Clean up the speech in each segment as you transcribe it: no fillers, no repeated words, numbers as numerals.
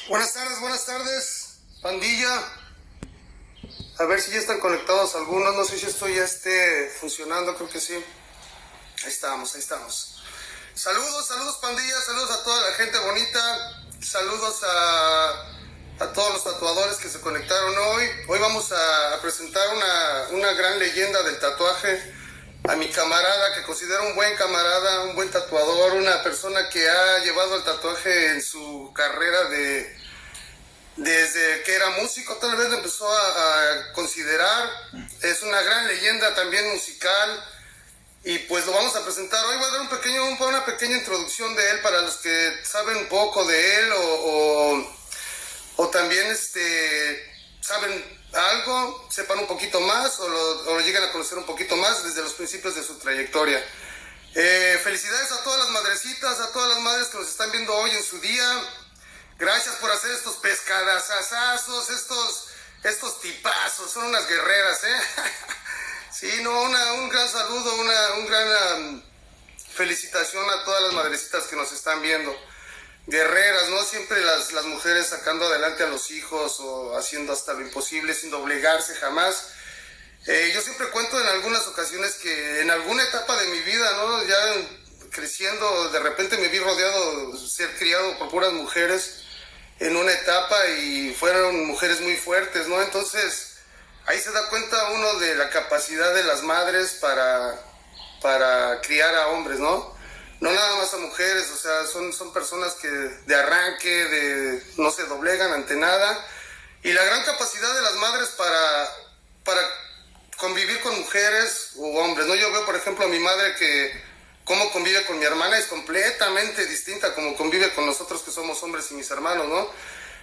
Buenas tardes, pandilla. A ver si ya están conectados algunos. No sé si esto ya esté funcionando, creo que sí. Ahí estamos. Saludos pandilla, saludos a toda la gente bonita. Saludos a todos los tatuadores que se conectaron hoy. Hoy vamos a presentar una gran leyenda del tatuaje. A mi camarada, que considero un buen camarada, un buen tatuador, una persona que ha llevado el tatuaje en su carrera desde que era músico, tal vez lo empezó a considerar. Es una gran leyenda también musical y pues lo vamos a presentar. Hoy voy a dar una pequeña introducción de él para los que saben un poco de él o también saben algo, sepan un poquito más o lo llegan a conocer un poquito más desde los principios de su trayectoria. Felicidades a todas las madrecitas, a todas las madres que nos están viendo hoy en su día. Gracias por hacer estos pescadazazos, estos tipazos, son unas guerreras, ¿eh? Sí, no, un gran saludo, un gran felicitación a todas las madrecitas que nos están viendo. Guerreras, ¿no? Siempre las mujeres sacando adelante a los hijos o haciendo hasta lo imposible sin doblegarse jamás. Yo siempre cuento en algunas ocasiones que en alguna etapa de mi vida, ¿no? Ya creciendo, de repente me vi rodeado, ser criado por puras mujeres en una etapa y fueron mujeres muy fuertes, ¿no? Entonces, ahí se da cuenta uno de la capacidad de las madres para criar a hombres, ¿no? No nada más a mujeres, o sea, son personas que de arranque, no se doblegan ante nada. Y la gran capacidad de las madres para convivir con mujeres u hombres, ¿no? Yo veo, por ejemplo, a mi madre que cómo convive con mi hermana es completamente distinta como convive con nosotros que somos hombres y mis hermanos, ¿no?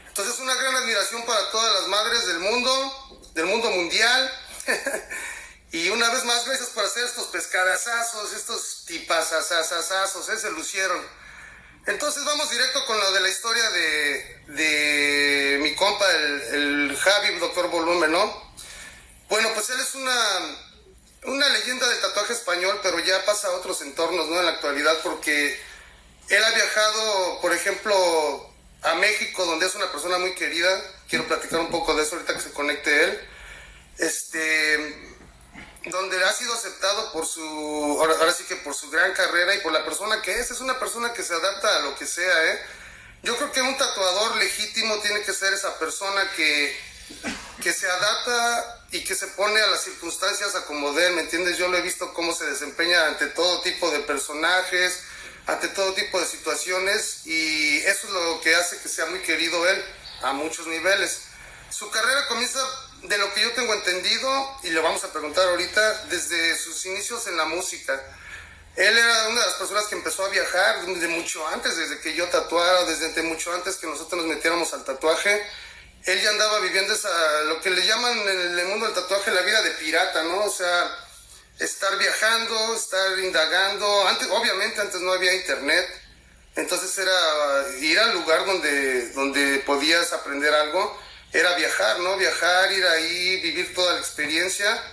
Entonces, una gran admiración para todas las madres del mundo mundial. Y una vez más, gracias por hacer estos pescadazazos, estos tipazazazazazos, se lucieron. Entonces vamos directo con lo de la historia de mi compa, el Javi, Doctor Volumen, ¿no? Bueno, pues él es una leyenda del tatuaje español, pero ya pasa a otros entornos, ¿no? En la actualidad, porque él ha viajado, por ejemplo, a México, donde es una persona muy querida. Quiero platicar un poco de eso ahorita que se conecte él. Donde ha sido aceptado por ahora sí que por su gran carrera y por la persona que es una persona que se adapta a lo que sea, ¿eh? Yo creo que un tatuador legítimo tiene que ser esa persona que se adapta y que se pone a las circunstancias a como de él, ¿me entiendes? Yo lo he visto cómo se desempeña ante todo tipo de personajes, ante todo tipo de situaciones, y eso es lo que hace que sea muy querido él a muchos niveles. Su carrera comienza, de lo que yo tengo entendido, y le vamos a preguntar ahorita, desde sus inicios en la música. Él era una de las personas que empezó a viajar de mucho antes, desde que yo tatuara, desde mucho antes que nosotros nos metiéramos al tatuaje. Él ya andaba viviendo lo que le llaman en el mundo del tatuaje la vida de pirata, ¿no? O sea, estar viajando, estar indagando. Obviamente antes no había internet, entonces era ir al lugar donde podías aprender algo. Era viajar, ¿no? Viajar, ir ahí, vivir toda la experiencia.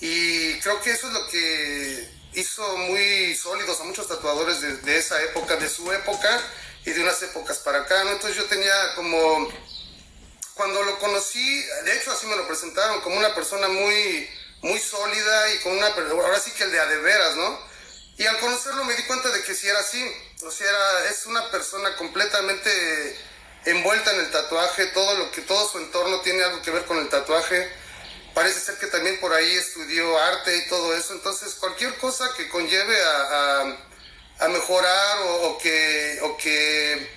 Y creo que eso es lo que hizo muy sólidos a muchos tatuadores de esa época, de su época y de unas épocas para acá, ¿no? Entonces yo tenía como... Cuando lo conocí, de hecho así me lo presentaron, como una persona muy, muy sólida y con ahora sí que el de veras, ¿no? Y al conocerlo me di cuenta de que sí era así. O sea, es una persona completamente envuelta en el tatuaje, todo su entorno tiene algo que ver con el tatuaje. Parece ser que también por ahí estudió arte y todo eso. Entonces, cualquier cosa que conlleve a mejorar o que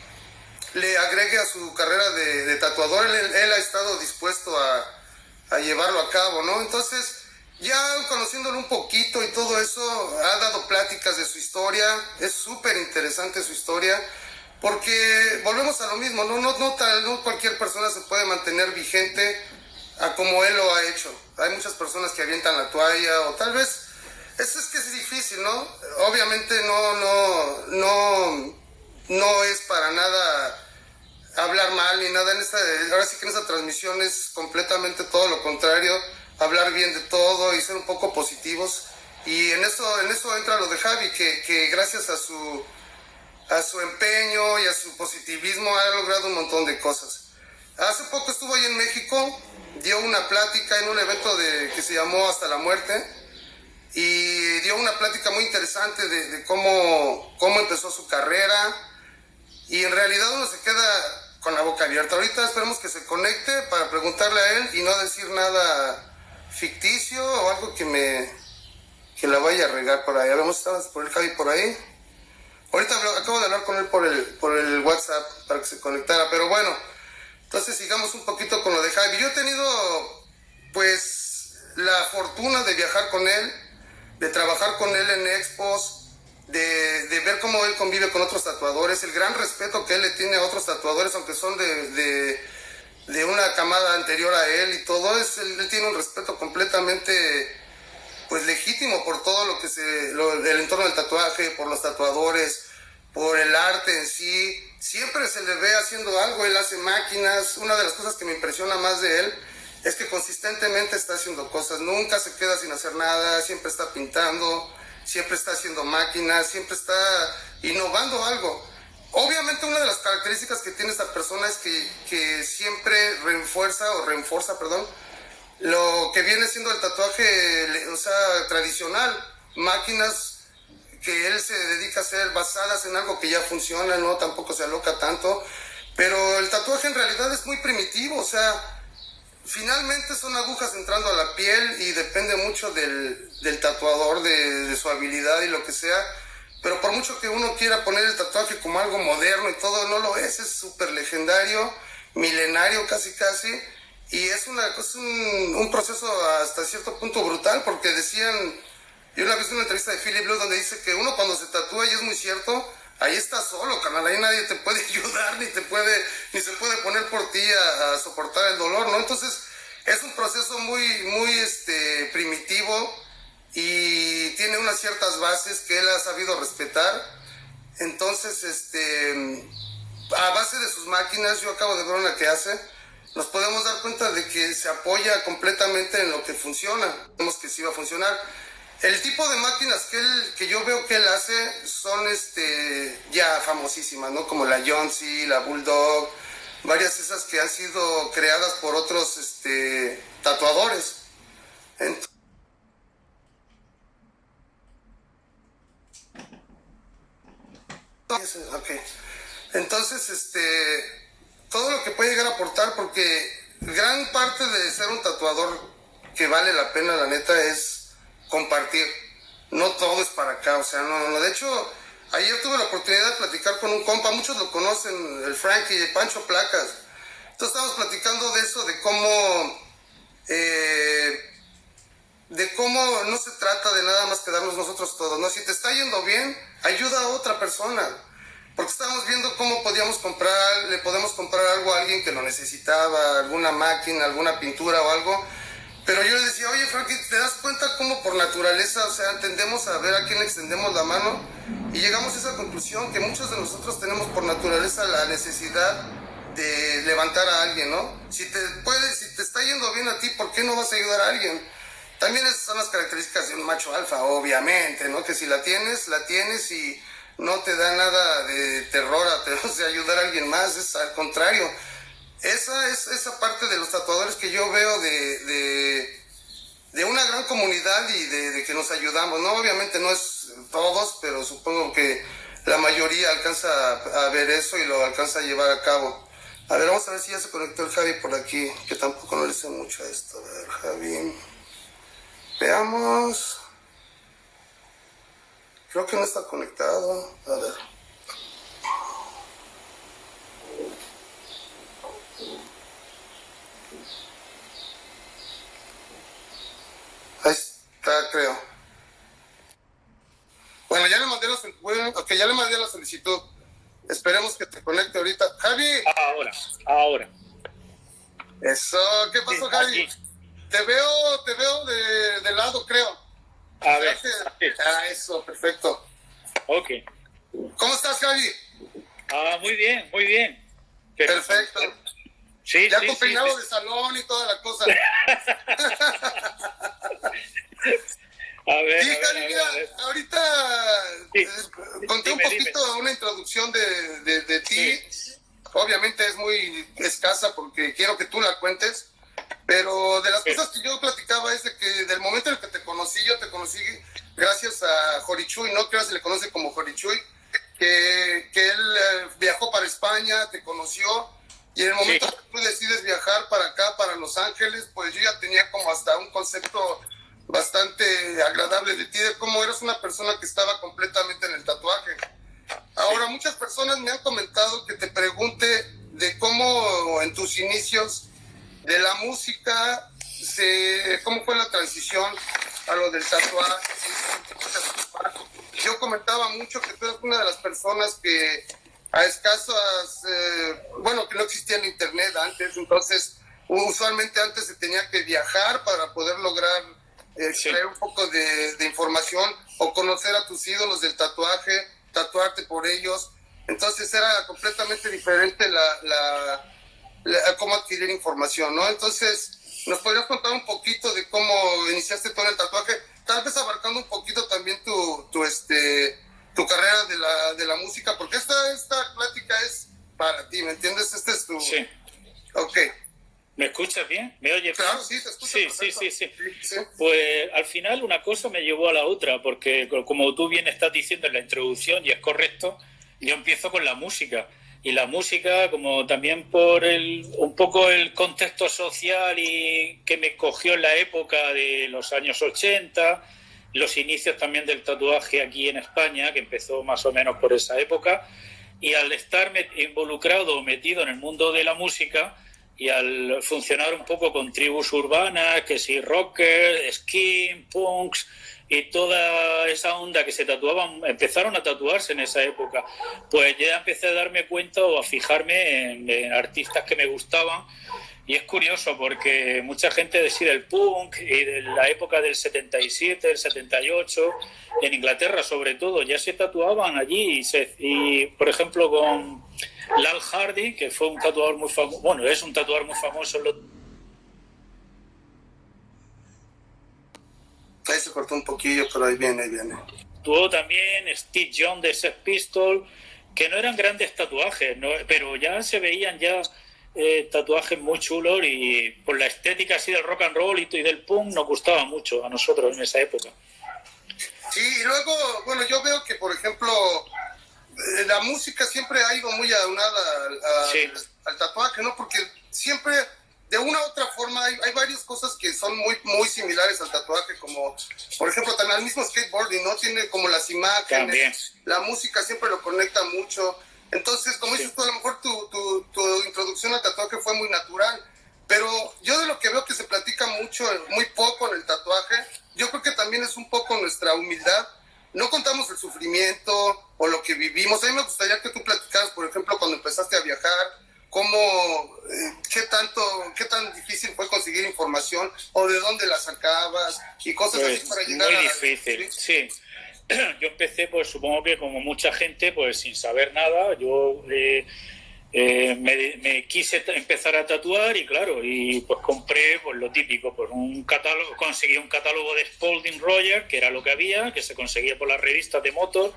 le agregue a su carrera de tatuador, él ha estado dispuesto a llevarlo a cabo, ¿no? Entonces, ya conociéndolo un poquito y todo eso, ha dado pláticas de su historia. Es súper interesante su historia, porque volvemos a lo mismo, no cualquier persona se puede mantener vigente a como él lo ha hecho. Hay muchas personas que avientan la toalla, o tal vez, eso es que es difícil, ¿no? Obviamente no es para nada hablar mal ni nada ahora sí que en esta transmisión es completamente todo lo contrario, hablar bien de todo y ser un poco positivos. Y en eso entra lo de Javi, que gracias a a su empeño y a su positivismo ha logrado un montón de cosas. Hace poco estuvo ahí en México, dio una plática en un evento que se llamó Hasta la Muerte, y dio una plática muy interesante de cómo empezó su carrera, y en realidad uno se queda con la boca abierta. Ahorita esperemos que se conecte para preguntarle a él y no decir nada ficticio o algo que la vaya a regar por ahí. Habíamos estado por el Javi por ahí. Ahorita acabo de hablar con él por el WhatsApp para que se conectara, pero bueno, entonces sigamos un poquito con lo de Javi. Yo he tenido pues la fortuna de viajar con él, de trabajar con él en expos, de ver cómo él convive con otros tatuadores, el gran respeto que él le tiene a otros tatuadores, aunque son de una camada anterior a él y todo, él tiene un respeto completamente pues legítimo por todo lo que el entorno del tatuaje, por los tatuadores, por el arte en sí. Siempre se le ve haciendo algo, él hace máquinas. Una de las cosas que me impresiona más de él es que consistentemente está haciendo cosas, nunca se queda sin hacer nada, siempre está pintando, siempre está haciendo máquinas, siempre está innovando algo. Obviamente una de las características que tiene esta persona es que siempre reenfuerza, lo que viene siendo el tatuaje, o sea, tradicional, máquinas que él se dedica a hacer basadas en algo que ya funciona, no, tampoco se aloca tanto, pero el tatuaje en realidad es muy primitivo, o sea, finalmente son agujas entrando a la piel y depende mucho del tatuador, de su habilidad y lo que sea, pero por mucho que uno quiera poner el tatuaje como algo moderno y todo, no lo es súper legendario, milenario casi, y es un proceso hasta cierto punto brutal, porque decían, yo una vez vi una entrevista de Philip Blue donde dice que uno cuando se tatúa, y es muy cierto, ahí está solo, carnal, ahí nadie te puede ayudar, ni se puede poner por ti a soportar el dolor, ¿no? Entonces, es un proceso muy primitivo y tiene unas ciertas bases que él ha sabido respetar. Entonces, a base de sus máquinas, yo acabo de ver una que hace, nos podemos dar cuenta de que se apoya completamente en lo que funciona. Vemos que sí va a funcionar. El tipo de máquinas que yo veo que él hace son ya famosísimas, ¿no? Como la Johnsy, la Bulldog, varias de esas que han sido creadas por otros tatuadores. Entonces, todo lo que puede llegar a aportar, porque gran parte de ser un tatuador que vale la pena, la neta, es compartir. No todo es para acá, o sea, no. De hecho, ayer tuve la oportunidad de platicar con un compa, muchos lo conocen, el Frankie, Pancho Placas. Entonces estábamos platicando de eso, de cómo no se trata de nada más quedarnos nosotros todos, ¿no? Si te está yendo bien, ayuda a otra persona. Porque estábamos viendo cómo le podemos comprar algo a alguien que lo necesitaba, alguna máquina, alguna pintura o algo. Pero yo le decía, oye, Frankie, ¿te das cuenta cómo por naturaleza, o sea, tendemos a ver a quién extendemos la mano? Y llegamos a esa conclusión, que muchos de nosotros tenemos por naturaleza la necesidad de levantar a alguien, ¿no? Si te está yendo bien a ti, ¿por qué no vas a ayudar a alguien? También esas son las características de un macho alfa, obviamente, ¿no? Que si la tienes y no te da nada de terror a ayudar a alguien más, es al contrario. Esa parte de los tatuadores que yo veo de una gran comunidad y de que nos ayudamos, ¿no? Obviamente no es todos, pero supongo que la mayoría alcanza a ver eso y lo alcanza a llevar a cabo. A ver, vamos a ver si ya se conectó el Javi por aquí, que tampoco no le sé mucho a esto. A ver, Javi. Veamos. Creo que no está conectado. A ver. Ahí está, creo. Bueno, ya le mandé la solicitud. Esperemos que te conecte ahorita. Javi. Ahora. Eso, ¿qué pasó, sí, Javi? Aquí. Te veo de lado, creo. A ver. Eso, perfecto. Ok. ¿Cómo estás, Javi? Muy bien. Perfecto. Sí, ya con peinado de salón y toda la cosa. A ver, Javi, mira, ahorita Sí, conté un dime, poquito una introducción de ti. Sí, Obviamente es muy escasa porque quiero que tú la cuentes, pero de las sí, cosas que yo platicaba es de que del momento en el que te conocí, yo te conocí gracias a Jorichuy, ¿no? Que ahora se le conoce como Jorichuy, que él viajó para España, te conoció, y en el sí, momento que tú decides viajar para acá, para Los Ángeles, pues yo ya tenía como hasta un concepto bastante agradable de ti, de cómo eras una persona que estaba completamente en el tatuaje. Ahora, sí, muchas personas me han comentado que te pregunte de cómo en tus inicios de la música, cómo fue la transición a lo del tatuaje. Yo comentaba mucho que tú eres una de las personas que a escasas, bueno, que no existía el internet antes, entonces usualmente antes se tenía que viajar para poder lograr sí, extraer un poco de información o conocer a tus ídolos del tatuaje, tatuarte por ellos. Entonces era completamente diferente cómo adquirir información, ¿no? Entonces, ¿nos podrías contar un poquito de cómo iniciaste todo el tatuaje? Tal vez abarcando un poquito también tu carrera de la música, porque esta plática es para ti, ¿me entiendes? Este es tu... sí. Ok. ¿Me escuchas bien? ¿Me oyes Claro, bien? sí, te escucho Sí, sí, perfecto. sí, sí. Sí, sí. Pues al final una cosa me llevó a la otra, porque como tú bien estás diciendo en la introducción, y es correcto, yo empiezo con la música. Y la música, como también por un poco el contexto social y que me cogió en la época de los años 80, los inicios también del tatuaje aquí en España, que empezó más o menos por esa época, y al estar involucrado o metido en el mundo de la música, y al funcionar un poco con tribus urbanas, que si rockers, skin, punks y toda esa onda que se tatuaban, empezaron a tatuarse en esa época, pues ya empecé a darme cuenta o a fijarme en artistas que me gustaban. Y es curioso porque mucha gente decide el punk y de la época del 77, el 78, en Inglaterra sobre todo, ya se tatuaban allí y por ejemplo con Lal Hardy, que fue un tatuador muy famoso, bueno, es un tatuador muy famoso. Ahí se cortó un poquillo, pero ahí viene, ahí viene. Tuvo también Steve Jones de Sex Pistols, que no eran grandes tatuajes, ¿no? Pero ya se veían ya tatuajes muy chulos y por la estética así del rock and roll y del punk nos gustaba mucho a nosotros en esa época. Sí, y luego, bueno, yo veo que, por ejemplo, la música siempre ha ido muy aunada Sí, al tatuaje, ¿no? Porque siempre, de una u otra forma, hay varias cosas que son muy similares al tatuaje, como, por ejemplo, también al mismo skateboarding, ¿no? Tiene como las imágenes, también. la música siempre lo conecta mucho. Entonces, como Sí. dices tú, a lo mejor tu introducción al tatuaje fue muy natural, pero yo de lo que veo que se platica mucho, muy poco en el tatuaje, yo creo que también es un poco nuestra humildad. No contamos el sufrimiento o lo que vivimos. A mí me gustaría que tú platicaras, por ejemplo, cuando empezaste a viajar, cómo, qué tan difícil fue conseguir información o de dónde la sacabas y cosas así para Pues llegar muy a... difícil, ¿sí? sí. Yo empecé, pues supongo que como mucha gente, pues sin saber nada. Yo me quise empezar a tatuar y claro, y pues compré pues lo típico, pues un catálogo, conseguí un catálogo de Spalding Roger, que era lo que había, que se conseguía por las revistas de motos,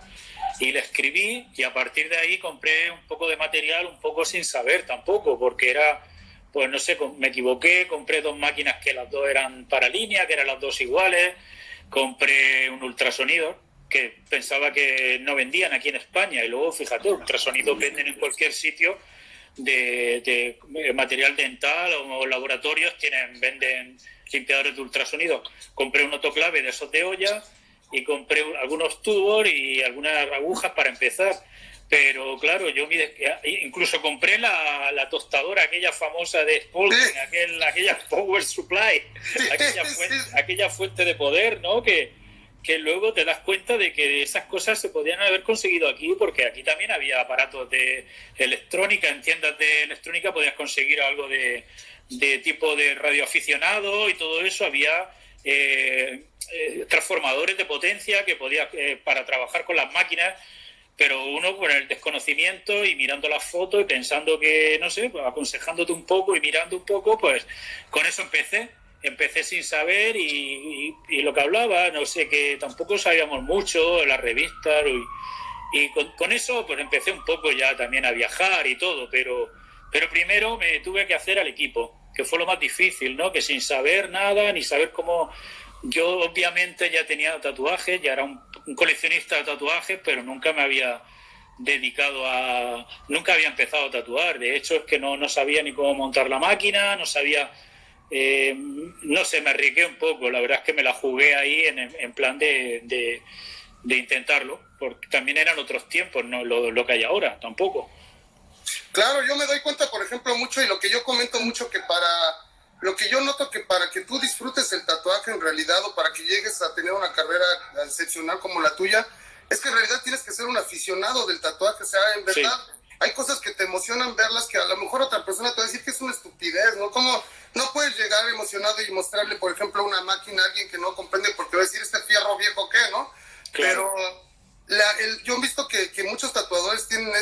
y le escribí y a partir de ahí compré un poco de material, un poco sin saber tampoco, porque era, pues no sé, me equivoqué, compré dos máquinas que las dos eran para línea, que eran las dos iguales, compré un ultrasonido que pensaba que no vendían aquí en España y luego fíjate, ultrasonidos venden en cualquier sitio de material dental o laboratorios venden limpiadores de ultrasonido. Compré un autoclave de esos de olla y compré algunos tubos y algunas agujas para empezar. Pero claro, yo incluso compré la tostadora aquella famosa de Spalding, aquella Power Supply, aquella fuente de poder, ¿no? Que luego te das cuenta de que esas cosas se podían haber conseguido aquí, porque aquí también había aparatos de electrónica, en tiendas de electrónica podías conseguir algo de tipo de radioaficionado y todo eso, había transformadores de potencia que podías para trabajar con las máquinas, pero uno con el desconocimiento y mirando las fotos y pensando que, no sé, pues aconsejándote un poco y mirando un poco, pues con eso empecé. empecé sin saber y lo que hablaba, no sé, que tampoco sabíamos mucho en las revistas y con eso pues empecé un poco ya también a viajar y todo, pero primero me tuve que hacer al equipo, que fue lo más difícil, ¿no? Que sin saber nada, ni saber cómo... Yo obviamente ya tenía tatuajes, ya era un coleccionista de tatuajes, pero nunca me había dedicado a... Nunca había empezado a tatuar. De hecho, es que no sabía ni cómo montar la máquina, no sabía... no sé, me arriesgué un poco. La verdad es que me la jugué ahí en plan de intentarlo, porque también eran otros tiempos, no lo que hay ahora, tampoco. Claro, yo me doy cuenta, por ejemplo, mucho, y lo que yo comento mucho, que lo que yo noto que para que tú disfrutes el tatuaje en realidad, o para que llegues a tener una carrera excepcional como la tuya, es que en realidad tienes que ser un aficionado del tatuaje. O sea, en verdad, sí, hay cosas que te emocionan verlas, que a lo mejor otra persona te va a decir que es una estupidez, ¿no? Como no puedes llegar emocionado y mostrarle, por ejemplo, una máquina a alguien que no comprende, porque va a decir, este fierro viejo, ¿qué, no? Claro. Pero yo he visto que muchos tatuadores tienen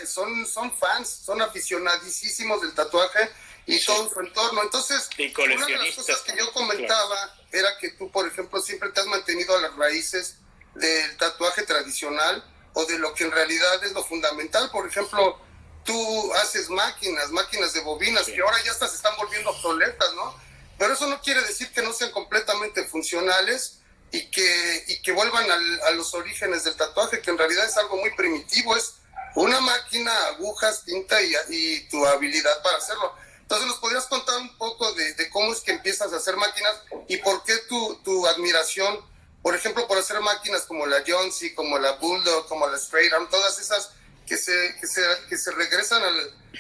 son fans, son aficionadísimos del tatuaje y sí, todo su entorno. Entonces, una de las cosas que yo comentaba, claro, era que tú, por ejemplo, siempre te has mantenido a las raíces del tatuaje tradicional, o de lo que en realidad es lo fundamental. Por ejemplo, tú haces máquinas de bobinas, sí, que ahora ya hasta se están volviendo obsoletas, ¿no? Pero eso no quiere decir que no sean completamente funcionales y que vuelvan a los orígenes del tatuaje, que en realidad es algo muy primitivo, es una máquina, agujas, tinta y tu habilidad para hacerlo. Entonces, ¿nos podrías contar un poco de cómo es que empiezas a hacer máquinas y por qué tu admiración, por ejemplo, por hacer máquinas como la Jonesy, como la Bulldog, como la Straight Arm, todas esas que se regresan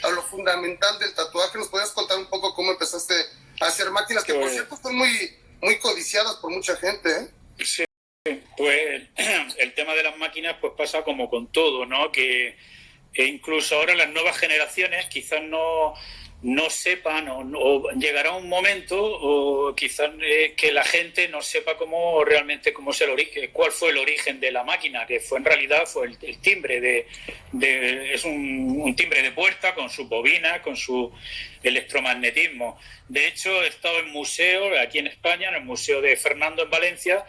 a lo fundamental del tatuaje? ¿Nos podrías contar un poco cómo empezaste a hacer máquinas, que por cierto son muy codiciadas por mucha gente, ¿eh? Sí, pues el tema de las máquinas pues pasa como con todo, ¿no? Que incluso ahora las nuevas generaciones quizás no sepan o llegará un momento o quizás que la gente no sepa cómo realmente cómo es el origen, cuál fue el origen de la máquina, que fue en realidad fue el timbre es un timbre de puerta con sus bobinas, con su electromagnetismo. De hecho, he estado en museos aquí en España, en el Museo de Fernando en Valencia,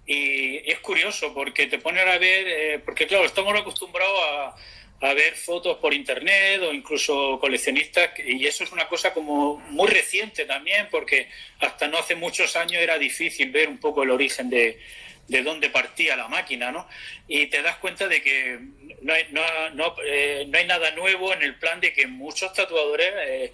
y es curioso porque te ponen a ver, porque claro, estamos acostumbrados a ver fotos por internet o incluso coleccionistas, y eso es una cosa como muy reciente también, porque hasta no hace muchos años era difícil ver un poco el origen de dónde partía la máquina, ¿no? Y te das cuenta de que no hay nada nuevo en el plan de que muchos tatuadores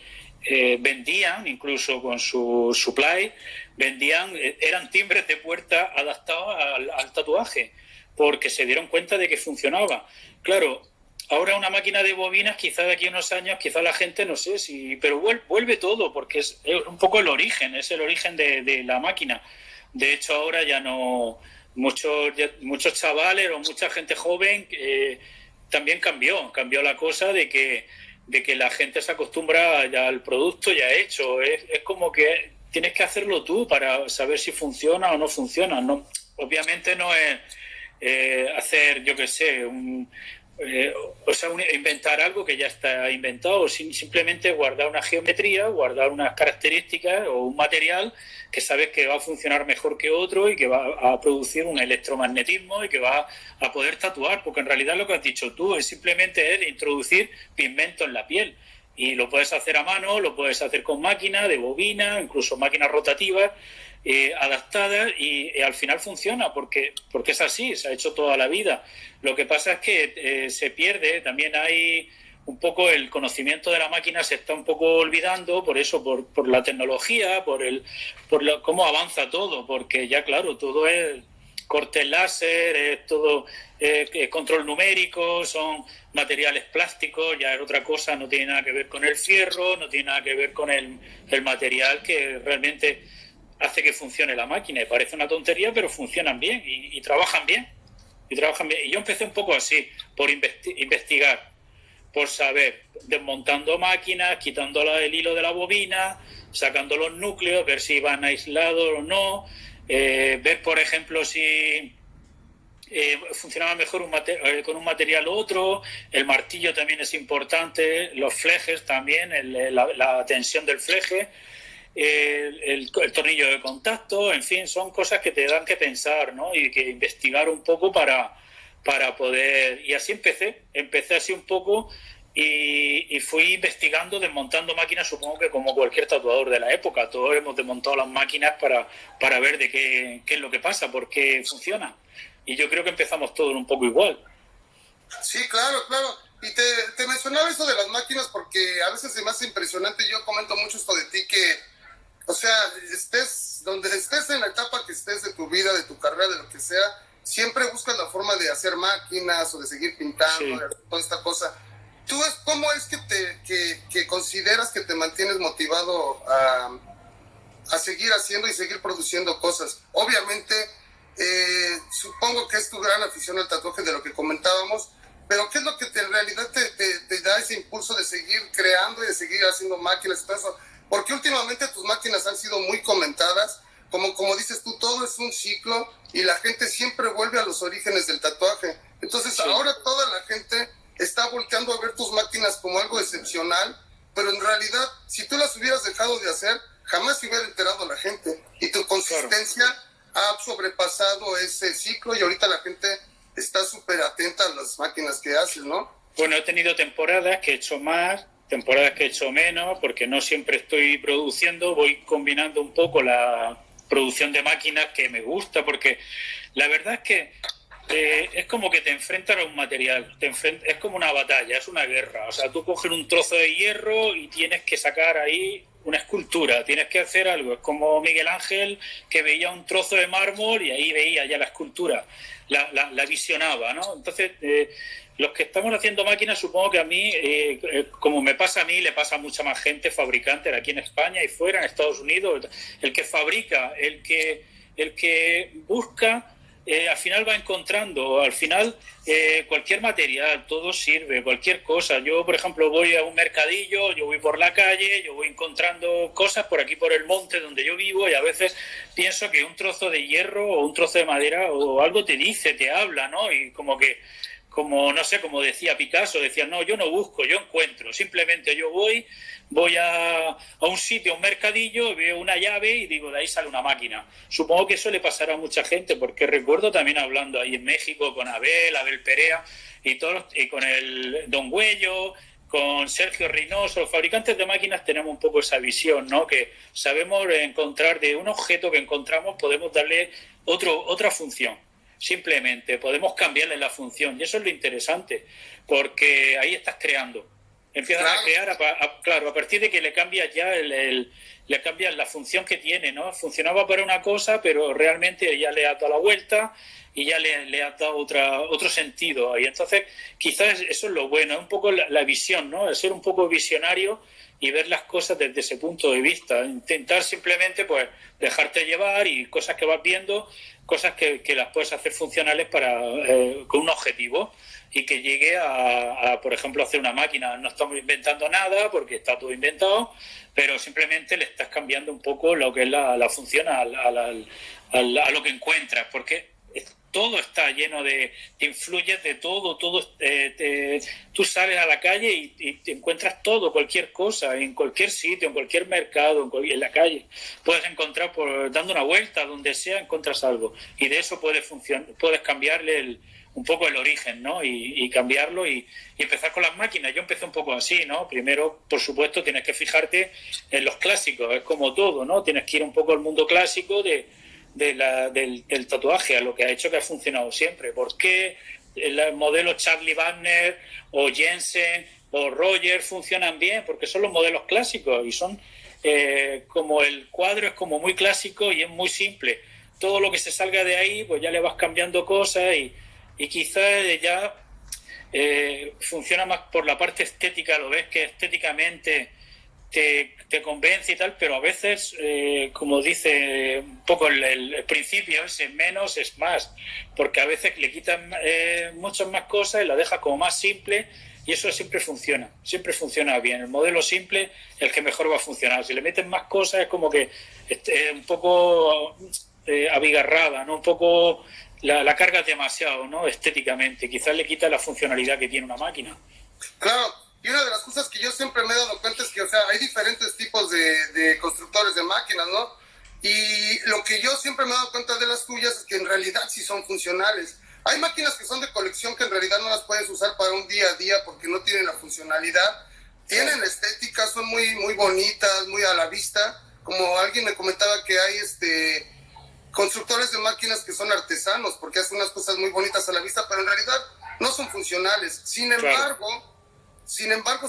vendían, incluso con su supply, eran timbres de puerta adaptados al tatuaje, porque se dieron cuenta de que funcionaba. Claro, ahora una máquina de bobinas, quizá de aquí a unos años, quizá la gente, no sé si... Pero vuelve todo, porque es un poco el origen, es el origen de la máquina. De hecho, ahora ya no... Muchos chavales o mucha gente joven también cambió la cosa de que la gente se acostumbra ya al producto ya hecho. Es como que tienes que hacerlo tú para saber si funciona o no funciona. No, obviamente no es hacer, yo qué sé, inventar algo que ya está inventado, simplemente guardar una geometría, guardar unas características o un material que sabes que va a funcionar mejor que otro y que va a producir un electromagnetismo y que va a poder tatuar, porque en realidad lo que has dicho tú es simplemente introducir pigmento en la piel, y lo puedes hacer a mano, lo puedes hacer con máquina, de bobina, incluso máquinas rotativas adaptadas, y al final funciona porque es así, se ha hecho toda la vida. Lo que pasa es que se pierde, también hay un poco el conocimiento de la máquina, se está un poco olvidando por eso, por la tecnología, por cómo avanza todo, porque ya claro, todo es cortes láser, es todo control numérico, son materiales plásticos, ya es otra cosa, no tiene nada que ver con el fierro, no tiene nada que ver con el material que realmente hace que funcione la máquina. Y parece una tontería, pero funcionan bien y trabajan bien. Y yo empecé un poco así, por investigar, por saber, desmontando máquinas, quitando el hilo de la bobina, sacando los núcleos, ver si van aislados o no, ver, por ejemplo, si funcionaba mejor con un material u otro. El martillo también es importante, los flejes también, la tensión del fleje. el tornillo de contacto, en fin, son cosas que te dan que pensar, ¿no? Y que investigar un poco para poder... Y así empecé así un poco y fui investigando, desmontando máquinas, supongo que como cualquier tatuador de la época, todos hemos desmontado las máquinas para ver de qué es lo que pasa, por qué funciona. Y yo creo que empezamos todos un poco igual. Sí, claro, claro. Y te mencionaba eso de las máquinas porque a veces se me hace impresionante. Yo comento mucho esto de ti que, o sea, estés donde estés en la etapa que estés de tu vida, de tu carrera, de lo que sea, siempre buscas la forma de hacer máquinas o de seguir pintando, Sí. de hacer toda esta cosa. ¿Cómo es que consideras que te mantienes motivado a seguir haciendo y seguir produciendo cosas? Obviamente, supongo que es tu gran afición al tatuaje de lo que comentábamos, pero ¿qué es lo que en realidad te da ese impulso de seguir creando y de seguir haciendo máquinas y todo eso? Porque últimamente tus máquinas han sido muy comentadas, como dices tú, todo es un ciclo y la gente siempre vuelve a los orígenes del tatuaje. Entonces sí. Ahora toda la gente está volteando a ver tus máquinas como algo excepcional, pero en realidad, si tú las hubieras dejado de hacer, jamás se hubiera enterado la gente. Y tu consistencia ha sobrepasado ese ciclo y ahorita la gente está súper atenta a las máquinas que haces, ¿no? Bueno, he tenido temporadas que he hecho más, temporadas que he hecho menos, porque no siempre estoy produciendo, voy combinando un poco la producción de máquinas que me gusta, porque la verdad es que es como que te enfrentas a un material, es como una batalla, es una guerra. O sea, tú coges un trozo de hierro y tienes que sacar ahí una escultura, tienes que hacer algo. Es como Miguel Ángel, que veía un trozo de mármol y ahí veía ya la escultura, la visionaba, ¿no? Entonces, los que estamos haciendo máquinas, supongo que a mí, como me pasa a mí, le pasa a mucha más gente, fabricantes aquí en España y fuera, en Estados Unidos. El que fabrica, el que busca... al final va encontrando, al final cualquier material, todo sirve, cualquier cosa. Yo, por ejemplo, voy a un mercadillo, yo voy por la calle, yo voy encontrando cosas por aquí, por el monte donde yo vivo, y a veces pienso que un trozo de hierro o un trozo de madera o algo te dice, te habla, ¿no? Y como no sé, como decía Picasso, decía, no, yo no busco, yo encuentro, simplemente yo voy a un sitio, a un mercadillo, veo una llave y digo, de ahí sale una máquina. Supongo que eso le pasará a mucha gente, porque recuerdo también hablando ahí en México con Abel Perea y con el Don Güello, con Sergio Reynoso, los fabricantes de máquinas tenemos un poco esa visión, ¿no? Que sabemos encontrar de un objeto que encontramos, podemos darle otra función. Simplemente podemos cambiarle la función y eso es lo interesante, porque ahí estás creando, empiezas a crear a partir de que le cambias ya le cambias la función que tiene, ¿no? Funcionaba para una cosa, pero realmente ya le has dado la vuelta y ya le has dado otro sentido, y entonces quizás eso es lo bueno, es un poco la visión, ¿no? El ser un poco visionario y ver las cosas desde ese punto de vista, intentar simplemente pues dejarte llevar, y cosas que vas viendo, cosas que las puedes hacer funcionales con un objetivo y que llegue a, por ejemplo, hacer una máquina. No estamos inventando nada porque está todo inventado, pero simplemente le estás cambiando un poco lo que es la función a lo que encuentras, porque todo está lleno te influyes de todo, tú sales a la calle y te encuentras todo, cualquier cosa, en cualquier sitio, en cualquier mercado, en la calle. Puedes encontrar, dando una vuelta, donde sea, encuentras algo. Y de eso puedes cambiarle un poco el origen, ¿no? Y cambiarlo y empezar con las máquinas. Yo empecé un poco así, ¿no? Primero, por supuesto, tienes que fijarte en los clásicos, es como todo, ¿no? Tienes que ir un poco al mundo clásico del tatuaje, a lo que ha hecho que ha funcionado siempre. ¿Por qué el modelo Charlie Wagner o Jensen o Roger funcionan bien? Porque son los modelos clásicos y son como el cuadro es como muy clásico y es muy simple. Todo lo que se salga de ahí, pues ya le vas cambiando cosas y quizás ya funciona más por la parte estética, lo ves que estéticamente te convence y tal, pero a veces, como dice un poco el principio, ese menos es más, porque a veces le quitan muchas más cosas y la dejas como más simple, y eso siempre funciona bien. El modelo simple es el que mejor va a funcionar. Si le meten más cosas es como que un poco abigarrada, ¿no? Un poco la carga demasiado, ¿no? Estéticamente, quizás le quita la funcionalidad que tiene una máquina. Claro, Y una de las cosas que yo siempre me he dado cuenta es que, o sea, hay diferentes tipos de constructores de máquinas, ¿no? Y lo que yo siempre me he dado cuenta de las tuyas es que en realidad sí son funcionales. Hay máquinas que son de colección que en realidad no las puedes usar para un día a día porque no tienen la funcionalidad. Tienen estética, son muy, muy bonitas, muy a la vista. Como alguien me comentaba que hay constructores de máquinas que son artesanos porque hacen unas cosas muy bonitas a la vista, pero en realidad no son funcionales. Sin embargo,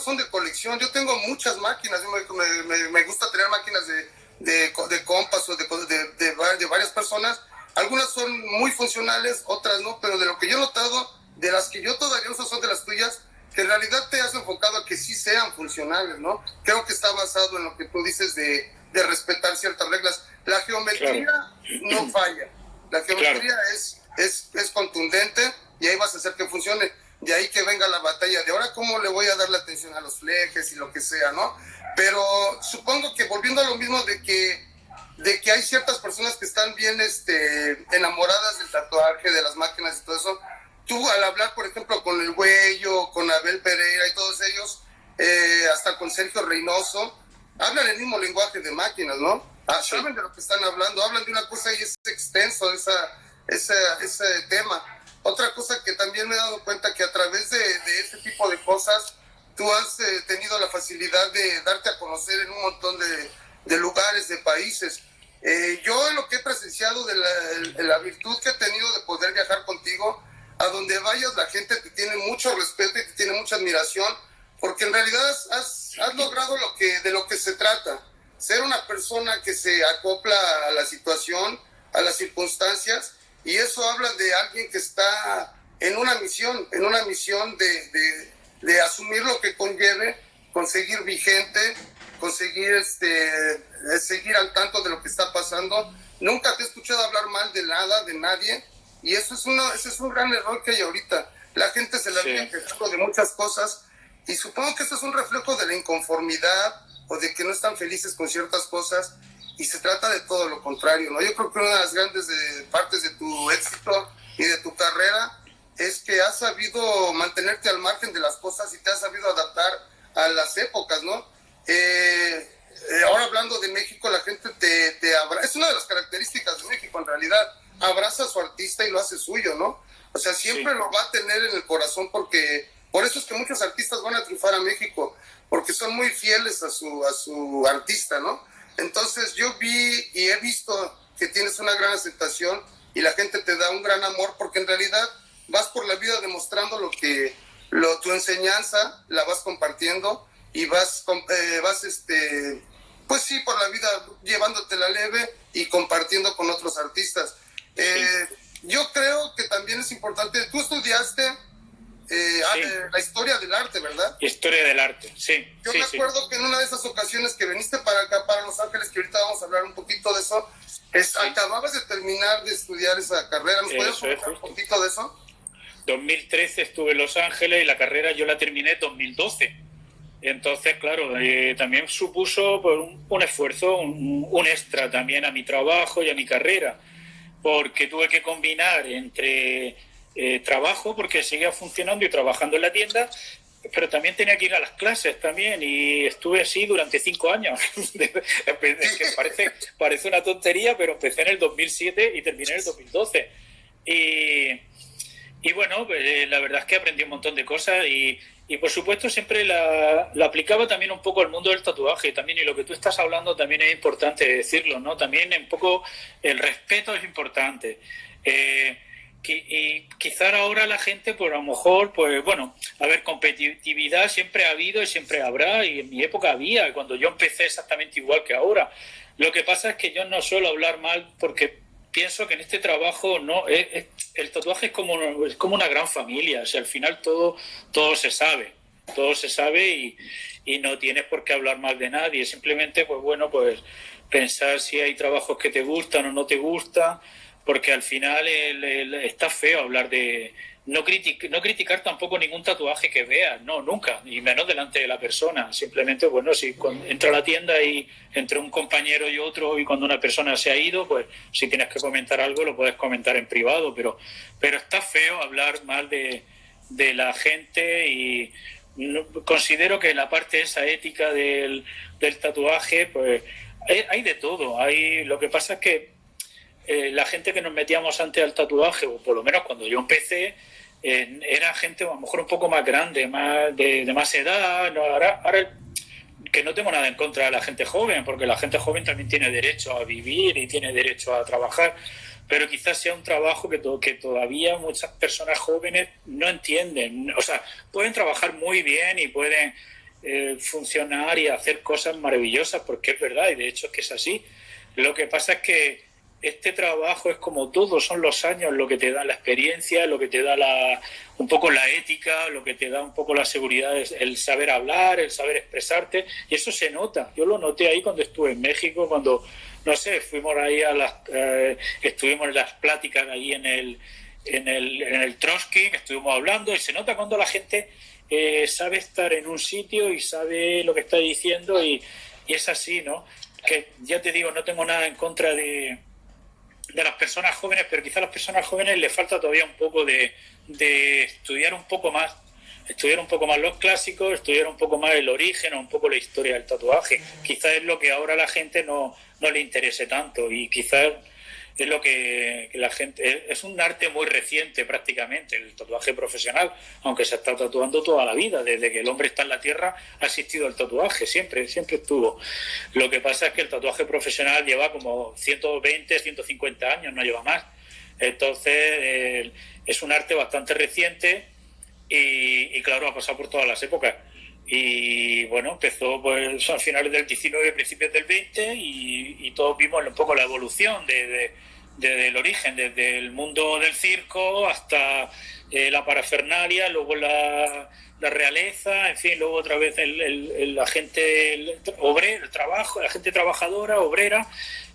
son de colección. Yo tengo muchas máquinas. Me gusta tener máquinas de compas o de varias personas. Algunas son muy funcionales, otras no, pero de lo que yo he notado, de las que yo todavía uso son de las tuyas, que en realidad te has enfocado a que sí sean funcionales, ¿no? Creo que está basado en lo que tú dices de respetar ciertas reglas. La geometría no falla. La geometría es contundente y ahí vas a hacer que funcione. De ahí que venga la batalla de ahora cómo le voy a dar la atención a los flejes y lo que sea, ¿no? Pero supongo que volviendo a lo mismo de que hay ciertas personas que están bien enamoradas del tatuaje, de las máquinas y todo eso. Tú al hablar, por ejemplo, con el Güello, con Abel Pereira y todos ellos, hasta con Sergio Reynoso, hablan el mismo lenguaje de máquinas, ¿no? Saben de lo que están hablando, hablan de una cosa y es extenso ese tema. Otra cosa que también me he dado cuenta que a través de ese tipo de cosas, tú has tenido la facilidad de darte a conocer en un montón de lugares, de países. Yo lo que he presenciado de la virtud que he tenido de poder viajar contigo, a donde vayas la gente te tiene mucho respeto y te tiene mucha admiración, porque en realidad has logrado de lo que se trata, ser una persona que se acopla a la situación, a las circunstancias, y eso habla de alguien que está en una misión de asumir lo que conlleve, conseguir vigente, conseguir seguir al tanto de lo que está pasando. Nunca te he escuchado hablar mal de nada, de nadie, y ese es un gran error que hay ahorita. La gente se la viene quejando de muchas cosas, y supongo que esto es un reflejo de la inconformidad o de que no están felices con ciertas cosas, y se trata de todo lo contrario, ¿no? Yo creo que una de las grandes partes de tu éxito y de tu carrera es que has sabido mantenerte al margen de las cosas y te has sabido adaptar a las épocas, ¿no? Ahora hablando de México, la gente te abraza. Es una de las características de México, en realidad. Abraza a su artista y lo hace suyo, ¿no? O sea, siempre lo va a tener en el corazón porque... Por eso es que muchos artistas van a triunfar a México, porque son muy fieles a su artista, ¿no? Entonces yo vi y he visto que tienes una gran aceptación y la gente te da un gran amor, porque en realidad vas por la vida demostrando tu enseñanza, la vas compartiendo y vas pues sí, por la vida llevándotela leve y compartiendo con otros artistas. Yo creo que también es importante, tú estudiaste la historia del arte, ¿verdad? Historia del arte, sí. Yo me acuerdo que en una de esas ocasiones que viniste para acá, para Los Ángeles, que ahorita vamos a hablar un poquito de eso, acababas de terminar de estudiar esa carrera. ¿Nos puedes comentar un poquito de eso? 2013 estuve en Los Ángeles y la carrera yo la terminé en 2012. Entonces, claro, también supuso pues, un esfuerzo, un extra también a mi trabajo y a mi carrera, porque tuve que combinar entre trabajo, porque seguía funcionando y trabajando en la tienda, pero también tenía que ir a las clases también, y estuve así durante 5 años. Que parece una tontería, pero empecé en el 2007 y terminé en el 2012. Y bueno, pues, la verdad es que aprendí un montón de cosas y por supuesto siempre la aplicaba también un poco al mundo del tatuaje también, y lo que tú estás hablando también es importante decirlo, ¿no? También un poco el respeto es importante. Y quizá ahora la gente, pues a lo mejor, pues bueno, a ver, competitividad siempre ha habido y siempre habrá, y en mi época había, cuando yo empecé exactamente igual que ahora. Lo que pasa es que yo no suelo hablar mal porque pienso que en este trabajo el tatuaje es como una gran familia, o sea, al final todo se sabe y no tienes por qué hablar mal de nadie, simplemente pues bueno, pues pensar si hay trabajos que te gustan o no te gustan, porque al final está feo hablar de... No criticar tampoco ningún tatuaje que veas, no, nunca, y menos delante de la persona. Simplemente, bueno, si entra a la tienda y entre un compañero y otro, y cuando una persona se ha ido, pues si tienes que comentar algo lo puedes comentar en privado, pero está feo hablar mal de la gente y considero que la parte esa ética del tatuaje, pues hay de todo. Lo que pasa es que la gente que nos metíamos antes al tatuaje, o por lo menos cuando yo empecé, era gente a lo mejor un poco más grande, más de más edad. ¿No? Ahora que no tengo nada en contra de la gente joven, porque la gente joven también tiene derecho a vivir y tiene derecho a trabajar, pero quizás sea un trabajo que todavía muchas personas jóvenes no entienden. O sea, pueden trabajar muy bien y pueden funcionar y hacer cosas maravillosas, porque es verdad, y de hecho es que es así. Lo que pasa es que este trabajo es como todo, son los años lo que te da la experiencia, lo que te da un poco la ética, lo que te da un poco la seguridad, el saber hablar, el saber expresarte, y eso se nota. Yo lo noté ahí cuando estuve en México, cuando, no sé, fuimos ahí estuvimos en las pláticas ahí en el Trotsky, que estuvimos hablando, y se nota cuando la gente sabe estar en un sitio y sabe lo que está diciendo, y es así, ¿no? Que ya te digo, no tengo nada en contra de las personas jóvenes, pero quizá a las personas jóvenes les falta todavía un poco de estudiar un poco más los clásicos, estudiar un poco más el origen o un poco la historia del tatuaje. Quizás es lo que ahora a la gente no le interese tanto, y quizás es lo que la gente... Es un arte muy reciente prácticamente, el tatuaje profesional, aunque se está tatuando toda la vida. Desde que el hombre está en la Tierra ha existido el tatuaje, siempre estuvo. Lo que pasa es que el tatuaje profesional lleva como 120, 150 años, no lleva más. Entonces es un arte bastante reciente y claro, ha pasado por todas las épocas. Y bueno, empezó pues a finales del 19, principios del 20, y todos vimos un poco la evolución desde el origen, desde el mundo del circo hasta la parafernalia, luego la realeza, en fin, luego otra vez la gente obrera, el trabajo, la gente trabajadora, obrera,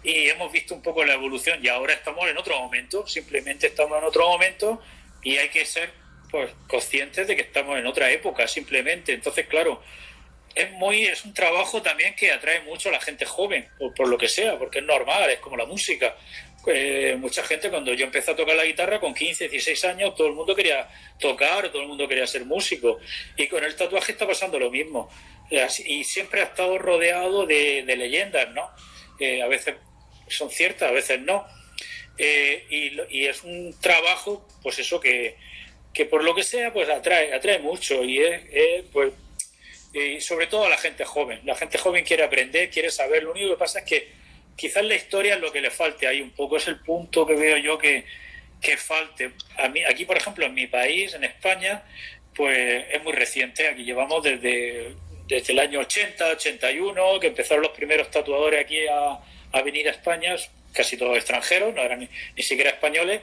y hemos visto un poco la evolución, y ahora estamos en otro momento, simplemente estamos en otro momento, y hay que ser pues conscientes de que estamos en otra época, simplemente. Entonces, claro, es un trabajo también que atrae mucho a la gente joven, por lo que sea, porque es normal, es como la música. Mucha gente, cuando yo empecé a tocar la guitarra con 15, 16 años, todo el mundo quería tocar, todo el mundo quería ser músico, y con el tatuaje está pasando lo mismo, y siempre ha estado rodeado de leyendas, ¿no? A veces son ciertas, a veces no, y es un trabajo, pues eso, que por lo que sea, pues atrae mucho, y pues, y sobre todo a la gente joven. La gente joven quiere aprender, quiere saber. Lo único que pasa es que quizás la historia es lo que le falte ahí un poco, es el punto que veo yo que falte. A mí, aquí, por ejemplo, en mi país, en España, pues es muy reciente. Aquí llevamos desde el año 80, 81, que empezaron los primeros tatuadores aquí a venir a España, casi todos extranjeros, no eran ni siquiera españoles,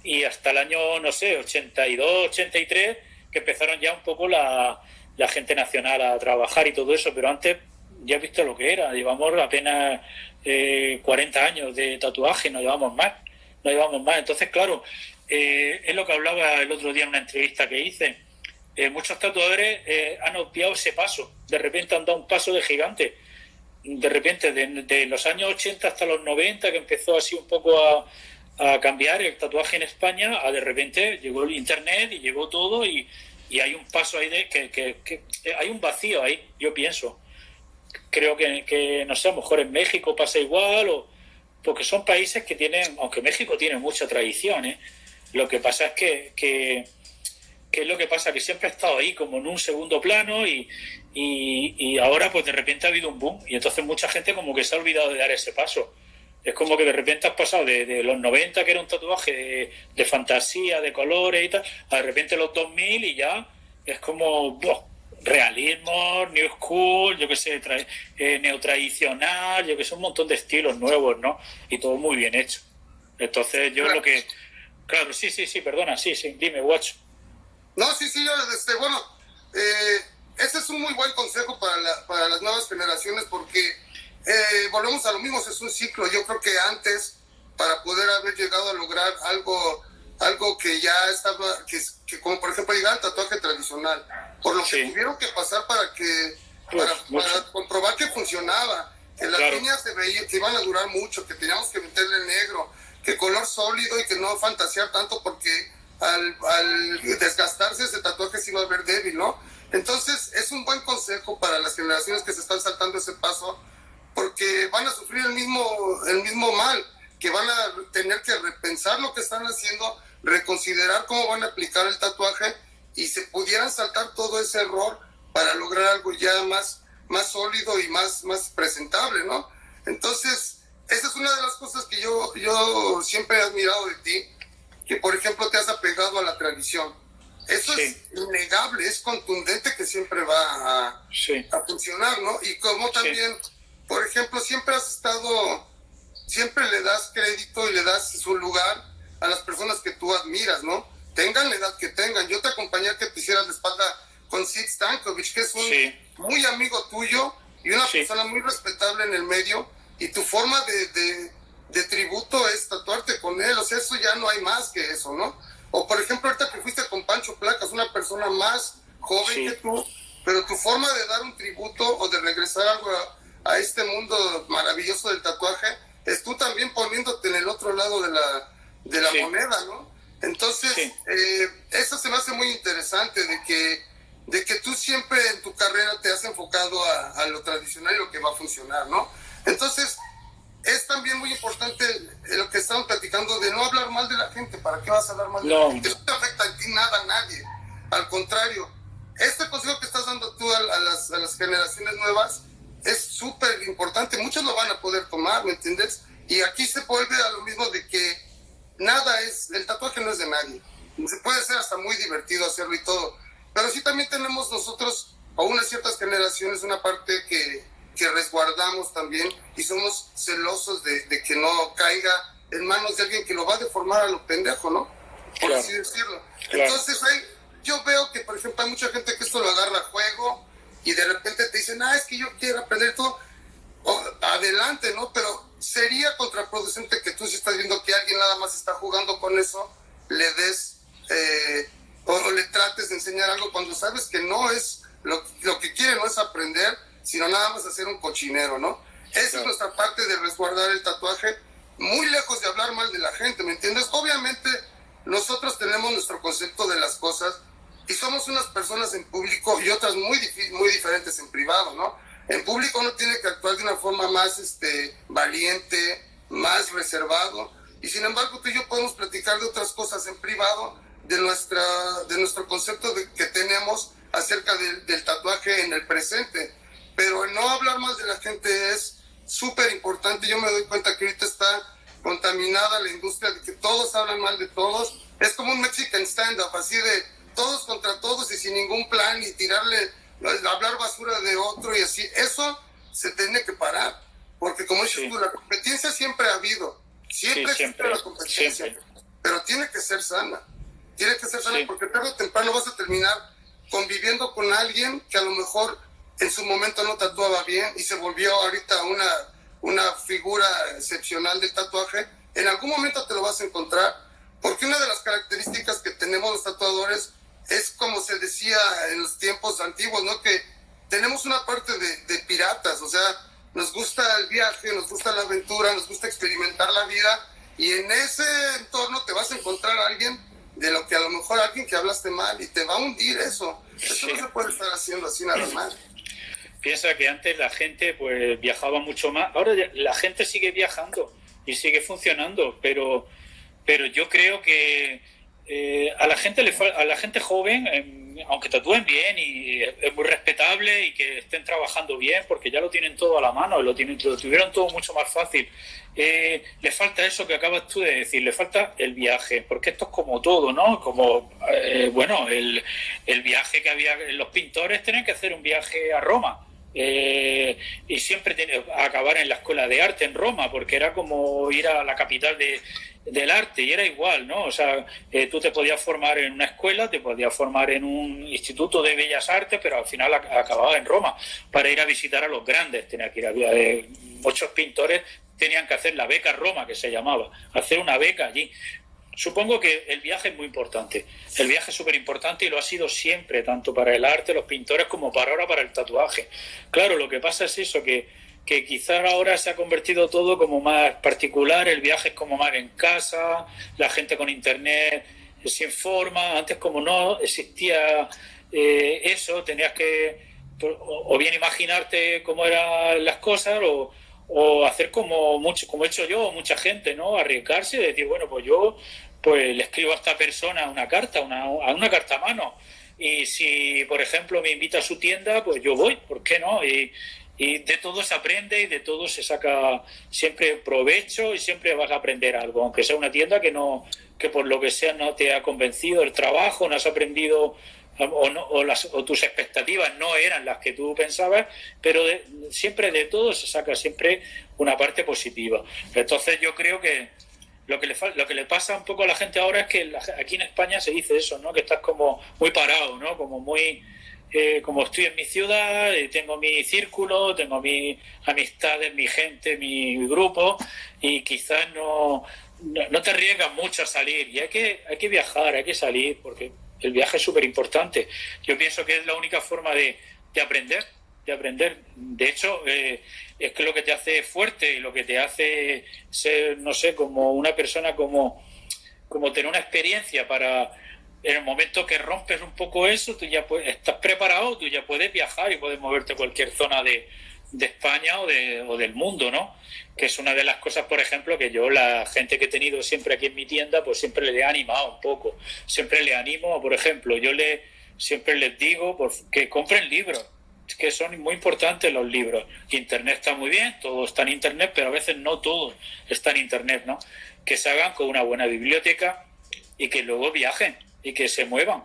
y hasta el año, no sé, 82, 83, que empezaron ya un poco la gente nacional a trabajar y todo eso, pero antes ya he visto lo que era. Llevamos apenas 40 años de tatuaje, no llevamos más. Entonces, claro, es lo que hablaba el otro día en una entrevista que hice. Muchos tatuadores han obviado ese paso, de repente han dado un paso de gigante. De repente, de los años 80 hasta los 90, que empezó así un poco a cambiar el tatuaje en España, de repente llegó el internet y llegó todo, y hay un paso ahí que hay un vacío ahí, yo pienso. Creo que no sé, a lo mejor en México pasa igual, porque son países que tienen, aunque México tiene mucha tradición, lo que pasa es que es lo que pasa, que siempre ha estado ahí como en un segundo plano, y ahora pues de repente ha habido un boom, y entonces mucha gente como que se ha olvidado de dar ese paso. Es como que de repente has pasado de los 90, que era un tatuaje de fantasía, de colores y tal, a de repente los 2000, y ya es como realismo, new school, yo qué sé, neotradicional, yo que sé, un montón de estilos nuevos, ¿no? Y todo muy bien hecho. Entonces yo lo que... Claro, sí, perdona, sí, dime, Watch. No, sí, bueno, ese es un muy buen consejo para las nuevas generaciones, porque volvemos a lo mismo, es un ciclo. Yo creo que antes, para poder haber llegado a lograr algo que ya estaba, que como por ejemplo llegar al tatuaje tradicional, por lo que tuvieron que pasar para comprobar que funcionaba, que las líneas se veían, que iban a durar mucho, que teníamos que meterle negro, que color sólido y que no fantasear tanto, porque al desgastarse ese tatuaje se iba a ver débil, ¿no? Entonces, es un buen consejo para las generaciones que se están saltando ese paso, porque van a sufrir el mismo mal, que van a tener que repensar lo que están haciendo, reconsiderar cómo van a aplicar el tatuaje y se pudieran saltar todo ese error para lograr algo ya más sólido y más presentable, ¿no? Entonces, esa es una de las cosas que yo siempre he admirado de ti, que por ejemplo te has apegado a la tradición. Eso sí. Es innegable, es contundente que siempre va a funcionar, ¿no? Y como también, por ejemplo, siempre le das crédito y le das su lugar a las personas que tú admiras, ¿no? Tengan la edad que tengan. Yo te acompañé a que te hicieras la espalda con Sid Stankovic, que es un muy amigo tuyo y una persona muy respetable en el medio, y tu forma de tributo es tatuarte con él. O sea, eso ya no hay más que eso, ¿no? O por ejemplo, ahorita que fuiste con Pancho Placas, una persona más joven que tú, pero tu forma de dar un tributo o de regresar algo a este mundo maravilloso del tatuaje es tú también poniéndote en el otro lado de la moneda, ¿no? Entonces, eso se me hace muy interesante, de que tú siempre en tu carrera te has enfocado a lo tradicional y lo que va a funcionar, ¿no? Entonces, es también muy importante lo que estamos platicando de no hablar mal de la gente. ¿Para qué vas a hablar mal de la gente? No te afecta a ti nada, a nadie. Al contrario, este consejo que estás dando tú a las generaciones nuevas es súper importante. Muchos lo van a poder tomar, ¿me entiendes? Y aquí se vuelve a lo mismo de que el tatuaje no es de nadie. Se puede ser hasta muy divertido hacerlo y todo, pero sí también tenemos nosotros, o unas ciertas generaciones, una parte que resguardamos también y somos celosos de que no caiga en manos de alguien que lo va a deformar a lo pendejo, ¿no? Por así decirlo. Entonces yo veo que, por ejemplo, hay mucha gente que esto lo agarra a juego y de repente te dicen, es que yo quiero aprender todo. Adelante, ¿no? Pero sería contraproducente que tú, si estás viendo que alguien nada más está jugando con eso, le des o le trates de enseñar algo cuando sabes que no es lo que quiere, no es aprender, sino nada más hacer un cochinero, ¿no? Esa es nuestra parte de resguardar el tatuaje, muy lejos de hablar mal de la gente, ¿me entiendes? Obviamente nosotros tenemos nuestro concepto de las cosas y somos unas personas en público y otras muy diferentes en privado, ¿no? En público uno tiene que actuar de una forma más valiente, más reservado, y sin embargo tú y yo podemos platicar de otras cosas en privado, de nuestro concepto que tenemos acerca del tatuaje en el presente. Pero el no hablar más de la gente es súper importante. Yo me doy cuenta que ahorita está contaminada la industria de que todos hablan mal de todos. Es como un Mexican stand-up, así de todos contra todos y sin ningún plan, y hablar basura de otro y así. Eso se tiene que parar, porque como dices tú, la competencia siempre ha habido. Siempre existe la competencia, pero tiene que ser sana. Tiene que ser sana porque tarde o temprano vas a terminar conviviendo con alguien que a lo mejor en su momento no tatuaba bien y se volvió ahorita una figura excepcional del tatuaje. En algún momento te lo vas a encontrar, porque una de las características que tenemos los tatuadores es, como se decía en los tiempos antiguos, ¿no? Que tenemos una parte de piratas, o sea, nos gusta el viaje, nos gusta la aventura, nos gusta experimentar la vida, y en ese entorno te vas a encontrar a alguien de lo que a lo mejor alguien que hablaste mal y te va a hundir eso. Eso no se puede estar haciendo así nada más. Piensa que antes la gente pues viajaba mucho más. Ahora la gente sigue viajando y sigue funcionando, pero yo creo que a la gente joven, aunque tatúen bien y es muy respetable y que estén trabajando bien porque ya lo tienen todo a la mano, lo tuvieron todo mucho más fácil, le falta eso que acabas tú de decir, le falta el viaje, porque esto es como todo, ¿no? Como el viaje que había, los pintores tenían que hacer un viaje a Roma. Y siempre acabar en la escuela de arte en Roma, porque era como ir a la capital del arte, y era igual, ¿no? O sea, tú te podías formar en una escuela, te podías formar en un instituto de bellas artes, pero al final acababas en Roma para ir a visitar a los grandes. Tenía que ir muchos pintores tenían que hacer la beca Roma, que se llamaba, hacer una beca allí. Supongo que el viaje es muy importante. El viaje es súper importante y lo ha sido siempre, tanto para el arte, los pintores, como ahora para el tatuaje. Claro, lo que pasa es eso, que quizás ahora se ha convertido todo como más particular, el viaje es como más en casa, la gente con internet se informa. Antes, como no existía eso, tenías que o bien imaginarte cómo eran las cosas o hacer como he hecho yo, mucha gente, ¿no? Arriesgarse y decir, bueno, pues yo pues le escribo a esta persona una carta, una carta a mano. Y si, por ejemplo, me invita a su tienda, pues yo voy, ¿por qué no? Y de todo se aprende y de todo se saca siempre provecho y siempre vas a aprender algo, aunque sea una tienda que por lo que sea no te ha convencido el trabajo, no has aprendido o tus expectativas no eran las que tú pensabas, pero siempre de todo se saca siempre una parte positiva. Entonces yo creo que lo que le pasa un poco a la gente ahora es que aquí en España se dice eso, ¿no? Que estás como muy parado, ¿no? Como muy... como estoy en mi ciudad, tengo mi círculo, tengo mis amistades, mi gente, mi grupo, y quizás no te arriesgas mucho a salir. Y hay que viajar, hay que salir, porque el viaje es súper importante. Yo pienso que es la única forma de aprender, de aprender. De hecho, es que lo que te hace fuerte y lo que te hace ser, no sé, como una persona, como tener una experiencia para... En el momento que rompes un poco eso, tú ya estás preparado, tú ya puedes viajar y puedes moverte a cualquier zona de España o del mundo, ¿no? Que es una de las cosas, por ejemplo, que yo, la gente que he tenido siempre aquí en mi tienda, pues siempre le he animado un poco. Siempre le animo, por ejemplo, siempre les digo que compren libros, que son muy importantes los libros. Internet está muy bien, todo está en Internet, pero a veces no todo está en Internet, ¿no? Que se hagan con una buena biblioteca y que luego viajen y que se muevan,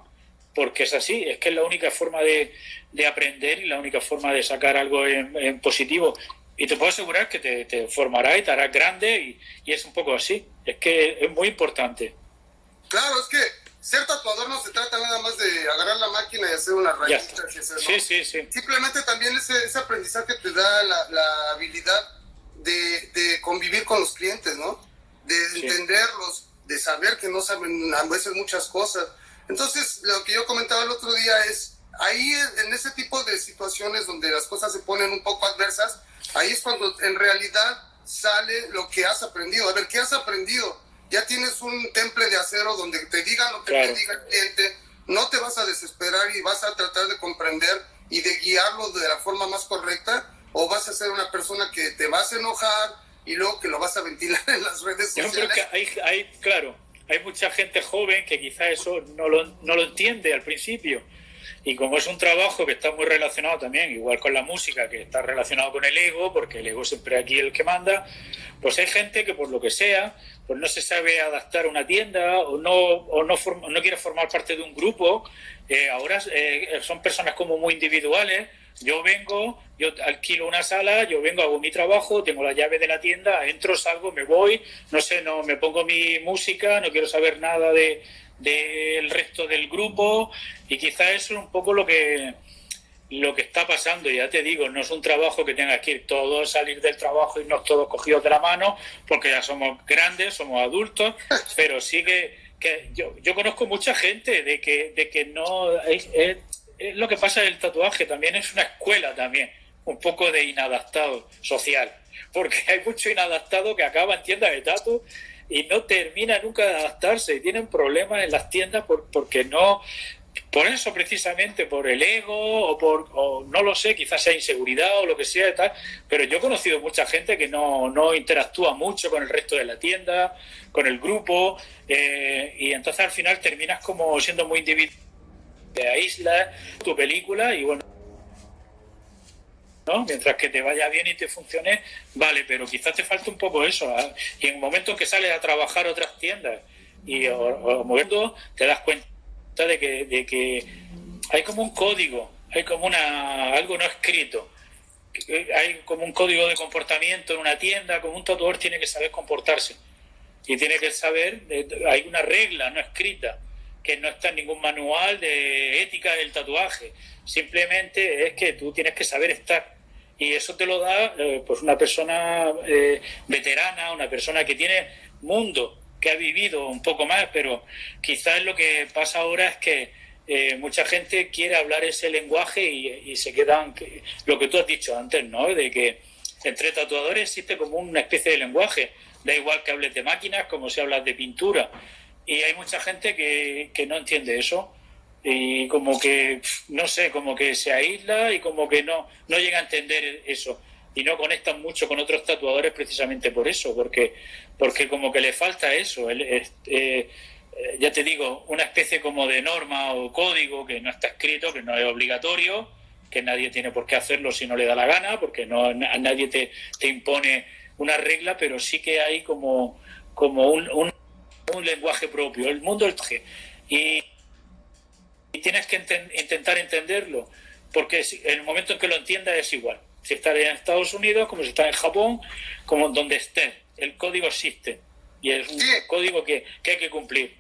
porque es así, es que es la única forma de aprender y la única forma de sacar algo en positivo. Y te puedo asegurar que te formarás y te harás grande y es un poco así, es que es muy importante. Claro, es que ser tatuador no se trata nada más de agarrar la máquina y hacer unas rayitas y hacer, ¿no? Sí. Simplemente también ese aprendizaje te da la habilidad de convivir con los clientes, ¿no? De entenderlos, de saber que no saben a veces muchas cosas. Entonces, lo que yo comentaba el otro día es, ahí en ese tipo de situaciones donde las cosas se ponen un poco adversas, ahí es cuando en realidad sale lo que has aprendido. A ver, ¿qué has aprendido? Ya tienes un temple de acero donde te digan lo que te diga el cliente, no te vas a desesperar y vas a tratar de comprender y de guiarlo de la forma más correcta, o vas a ser una persona que te vas a enojar y luego que lo vas a ventilar en las redes sociales. Yo creo que hay mucha gente joven que quizás eso no lo entiende al principio. Y como es un trabajo que está muy relacionado también, igual con la música, que está relacionado con el ego, porque el ego siempre aquí es el que manda, pues hay gente que por lo que sea, pues no se sabe adaptar a una tienda o no quiere formar parte de un grupo. Ahora son personas como muy individuales. Yo alquilo una sala, yo vengo, hago mi trabajo, tengo la llave de la tienda, entro, salgo, me voy, no me pongo mi música, no quiero saber nada del resto del grupo, y quizás eso es un poco lo que está pasando. Ya te digo, no es un trabajo que tengas que ir todos, salir del trabajo, irnos todos cogidos de la mano, porque ya somos grandes, somos adultos, pero sí que yo conozco mucha gente de que no es lo que pasa del tatuaje, también es una escuela también, un poco de inadaptado social, porque hay mucho inadaptado que acaba en tiendas de tatu y no termina nunca de adaptarse y tienen problemas en las tiendas porque no, por eso precisamente, por el ego o no lo sé, quizás sea inseguridad o lo que sea y tal, pero yo he conocido mucha gente que no interactúa mucho con el resto de la tienda, con el grupo, y entonces al final terminas como siendo muy individual, te aíslas tu película y bueno, ¿no? Mientras que te vaya bien y te funcione, vale, pero quizás te falta un poco eso, ¿eh? Y en momentos que sales a trabajar a otras tiendas y o moviendo, te das cuenta de que hay como un código, hay como algo no escrito, hay como un código de comportamiento en una tienda. Como un tatuador tiene que saber comportarse y tiene que saber, hay una regla no escrita que no está en ningún manual de ética del tatuaje, simplemente es que tú tienes que saber estar, y eso te lo da pues una persona veterana, una persona que tiene mundo, que ha vivido un poco más. Pero quizás lo que pasa ahora es que mucha gente quiere hablar ese lenguaje y se quedan, lo que tú has dicho antes, ¿no? De que entre tatuadores existe como una especie de lenguaje, da igual que hables de máquinas como si hablas de pintura. Y hay mucha gente que no entiende eso, y como que, no sé, como que se aísla y como que no llega a entender eso. Y no conectan mucho con otros tatuadores precisamente por eso, porque como que le falta eso. Ya te digo, una especie como de norma o código que no está escrito, que no es obligatorio, que nadie tiene por qué hacerlo si no le da la gana, porque nadie te impone una regla, pero sí que hay como un lenguaje propio, el mundo del traje. Y tienes que intentar entenderlo, porque en el momento en que lo entiendas es igual. Si estás en Estados Unidos, como si estás en Japón, como donde estés, el código existe y es un código que hay que cumplir.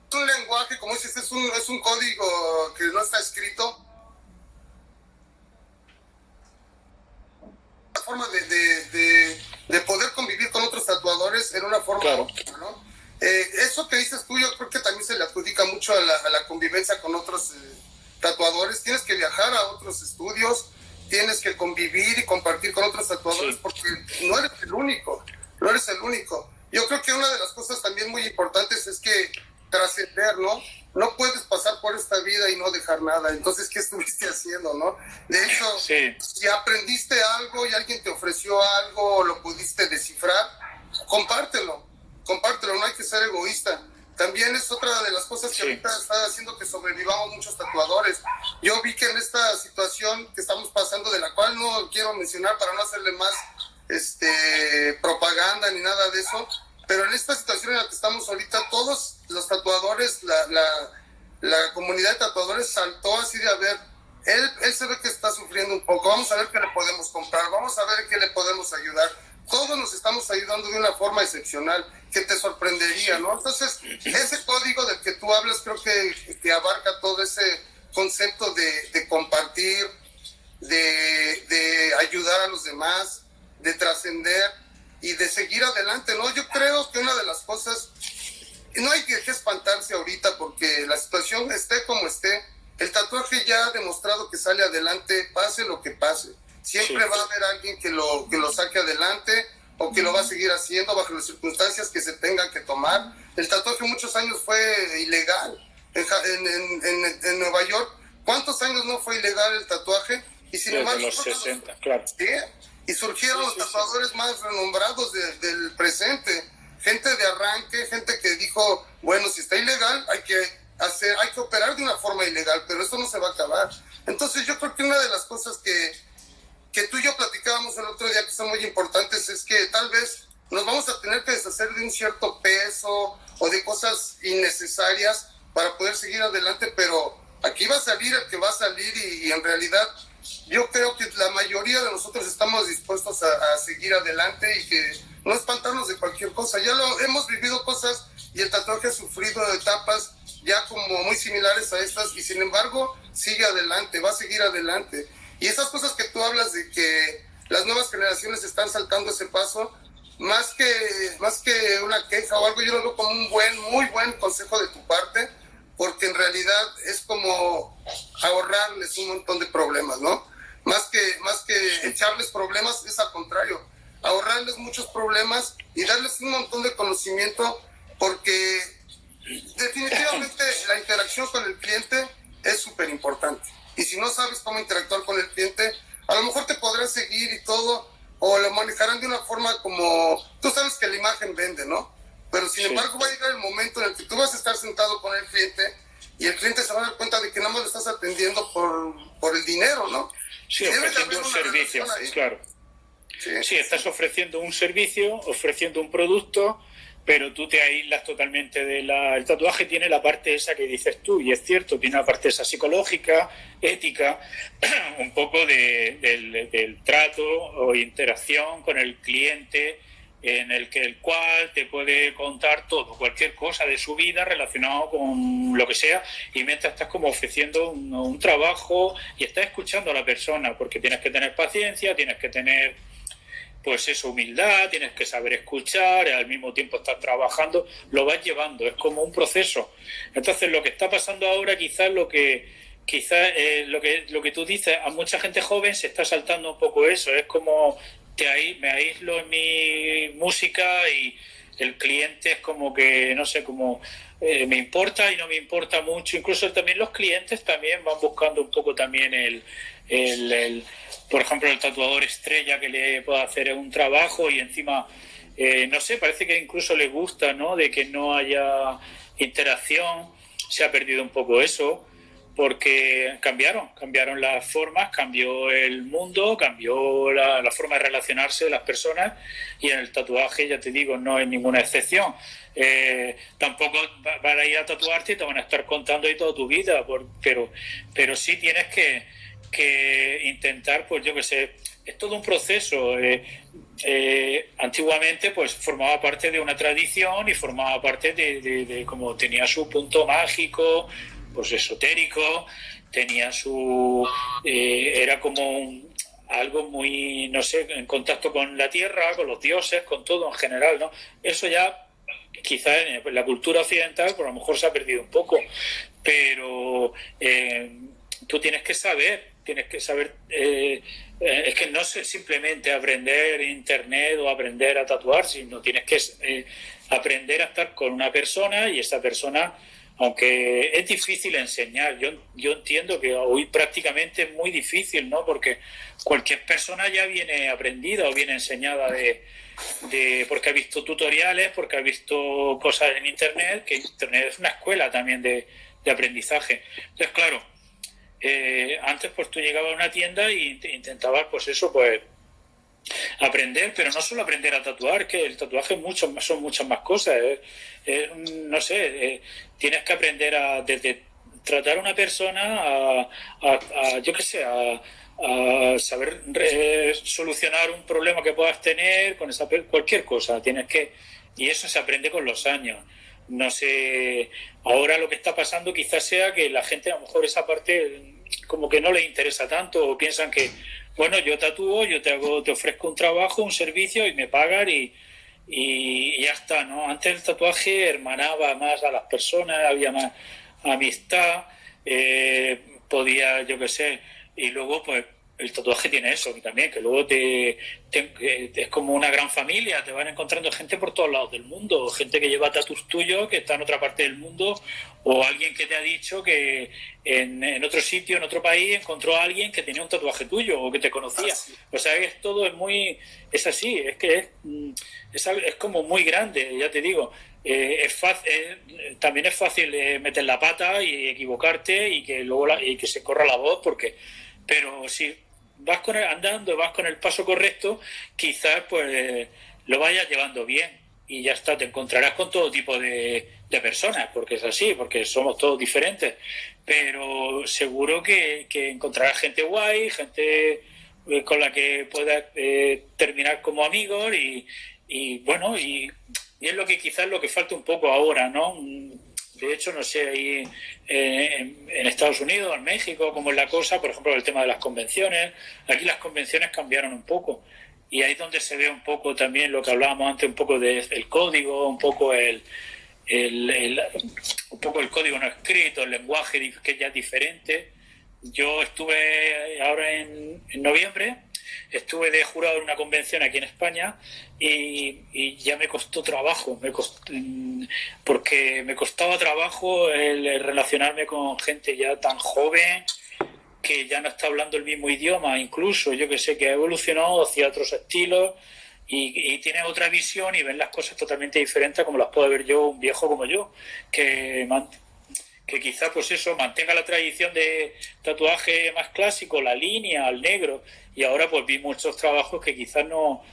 Es un lenguaje, como dices, es un código que no está escrito. Una forma de poder convivir con otros tatuadores en una forma óptima, ¿no? Eso que dices tú, yo creo que también se le adjudica mucho a la convivencia con otros tatuadores. Tienes que viajar a otros estudios, tienes que convivir y compartir con otros tatuadores, sí, porque no eres el único, no eres el único. Yo creo que una de las cosas también muy importantes es que trascender, ¿no? No puedes pasar por esta vida y no dejar nada. Entonces, ¿qué estuviste haciendo, no? De hecho, sí, si aprendiste algo y alguien te ofreció algo o lo pudiste descifrar, compártelo, no hay que ser egoísta. También es otra de las cosas que ahorita está haciendo que sobrevivamos muchos tatuadores. Yo vi que en esta situación que estamos pasando, de la cual no quiero mencionar para no hacerle más propaganda ni nada de eso, pero en esta situación en la que estamos ahorita, todos los tatuadores, la comunidad de tatuadores saltó así de, a ver, él se ve que está sufriendo un poco, vamos a ver qué le podemos comprar, vamos a ver qué le podemos ayudar. Todos nos estamos ayudando de una forma excepcional que te sorprendería, ¿no? Entonces, ese código del que tú hablas creo que abarca todo ese concepto de compartir, de ayudar a los demás, de trascender y de seguir adelante, ¿no? Yo creo que una de las cosas, no hay que espantarse ahorita porque la situación esté como esté, el tatuaje ya ha demostrado que sale adelante, pase lo que pase. Siempre va a haber alguien que lo saque adelante o que lo va a seguir haciendo bajo las circunstancias que se tengan que tomar. El tatuaje muchos años fue ilegal. En Nueva York, ¿cuántos años no fue ilegal el tatuaje? Y sin embargo, los 60, claro. ¿sí? Y surgieron los tatuadores más renombrados del presente. Gente de arranque, gente que dijo, bueno, si está ilegal, hay que operar de una forma ilegal, pero esto no se va a acabar. Entonces yo creo que una de las cosas que tú y yo platicábamos el otro día que son muy importantes es que tal vez nos vamos a tener que deshacer de un cierto peso o de cosas innecesarias para poder seguir adelante, pero aquí va a salir el que va a salir y en realidad yo creo que la mayoría de nosotros estamos dispuestos a seguir adelante y que no espantarnos de cualquier cosa. Ya hemos vivido cosas y el tatuaje ha sufrido etapas ya como muy similares a estas y sin embargo sigue adelante, va a seguir adelante. Y esas cosas que tú hablas de que las nuevas generaciones están saltando ese paso, más que una queja o algo, yo lo veo como un muy buen consejo de tu parte, porque en realidad es como ahorrarles un montón de problemas, ¿no? Más que echarles problemas, es al contrario, ahorrarles muchos problemas y darles un montón de conocimiento, porque definitivamente la interacción con el cliente es súper importante. Y si no sabes cómo interactuar con el cliente, a lo mejor te podrán seguir y todo, o lo manejarán de una forma como... Tú sabes que la imagen vende, ¿no? Pero sin embargo va a llegar el momento en el que tú vas a estar sentado con el cliente y el cliente se va a dar cuenta de que nada más lo estás atendiendo por el dinero, ¿no? Sí, ofreciendo un servicio, claro. Sí, estás ofreciendo un servicio, ofreciendo un producto, pero tú te aíslas totalmente el tatuaje tiene la parte esa que dices tú, y es cierto, tiene la parte esa psicológica, ética, un poco del trato o interacción con el cliente, en el cual te puede contar todo, cualquier cosa de su vida relacionado con lo que sea, y mientras estás como ofreciendo un trabajo y estás escuchando a la persona, porque tienes que tener paciencia, tienes que tener pues eso, humildad, tienes que saber escuchar, al mismo tiempo estar trabajando, lo vas llevando, es como un proceso. Entonces lo que está pasando ahora quizás lo que tú dices, a mucha gente joven se está saltando un poco eso, es como me aíslo en mi música y el cliente es como que, no sé, como me importa y no me importa mucho. Incluso también los clientes también van buscando un poco también por ejemplo, el tatuador estrella que le pueda hacer un trabajo y encima, no sé, parece que incluso le gusta, ¿no? De que no haya interacción. Se ha perdido un poco eso porque cambiaron las formas, cambió el mundo, cambió la forma de relacionarse de las personas, y en el tatuaje, ya te digo, no hay ninguna excepción. Tampoco van a ir a tatuarte y te van a estar contando ahí toda tu vida, pero sí tienes que intentar, pues yo qué sé, es todo un proceso. Antiguamente pues formaba parte de una tradición y formaba parte de como tenía su punto mágico, pues esotérico, tenía era como algo muy, no sé, en contacto con la tierra, con los dioses, con todo en general, ¿no? Eso ya quizás en la cultura occidental por lo mejor se ha perdido un poco, pero tú tienes que saber, es que no es simplemente aprender internet o aprender a tatuar, sino tienes que aprender a estar con una persona, y esa persona, aunque es difícil enseñar, yo entiendo que hoy prácticamente es muy difícil, ¿no? Porque cualquier persona ya viene aprendida o viene enseñada porque ha visto tutoriales, porque ha visto cosas en internet, que internet es una escuela también de aprendizaje. Entonces, claro, antes pues tú llegabas a una tienda y intentabas pues eso, pues aprender, pero no solo aprender a tatuar, que el tatuaje son muchas más cosas. No sé, tienes que aprender desde tratar a una persona yo qué sé, a saber solucionar un problema que puedas tener con cualquier cosa. Y eso se aprende con los años. No sé, ahora lo que está pasando quizás sea que la gente a lo mejor esa parte como que no les interesa tanto, o piensan que, bueno, yo tatúo, yo te ofrezco un trabajo, un servicio y me pagan y ya está, ¿no? Antes el tatuaje hermanaba más a las personas, había más amistad, podía, yo qué sé, y luego pues el tatuaje tiene eso también, que luego es como una gran familia, te van encontrando gente por todos lados del mundo, gente que lleva tatus tuyos, que está en otra parte del mundo, o alguien que te ha dicho que en otro sitio, en otro país, encontró a alguien que tenía un tatuaje tuyo o que te conocía. O sea, todo es así, es como muy grande, ya te digo. También es fácil meter la pata y equivocarte y que luego y que se corra la voz, pero si vas andando, vas con el paso correcto, quizás pues lo vayas llevando bien y ya está. Te encontrarás con todo tipo de personas, porque es así, porque somos todos diferentes, pero seguro que encontrarás gente guay, gente con la que puedas terminar como amigos y bueno, y es lo que quizás lo que falta un poco ahora, ¿no? De hecho, no sé, ahí en Estados Unidos, en México, cómo es la cosa, por ejemplo, el tema de las convenciones. Aquí las convenciones cambiaron un poco y ahí es donde se ve un poco también lo que hablábamos antes, un poco del código, un poco un poco el código no escrito, el lenguaje que ya es diferente. Yo estuve ahora en noviembre, estuve de jurado en una convención aquí en España y ya me costó trabajo, porque me costaba trabajo el relacionarme con gente ya tan joven que ya no está hablando el mismo idioma, incluso yo que sé, que ha evolucionado hacia otros estilos y tiene otra visión y ven las cosas totalmente diferentes como las puedo ver yo, un viejo como yo, que quizá pues eso mantenga la tradición de tatuaje más clásico, la línea, el negro, y ahora pues vi muchos trabajos que quizás no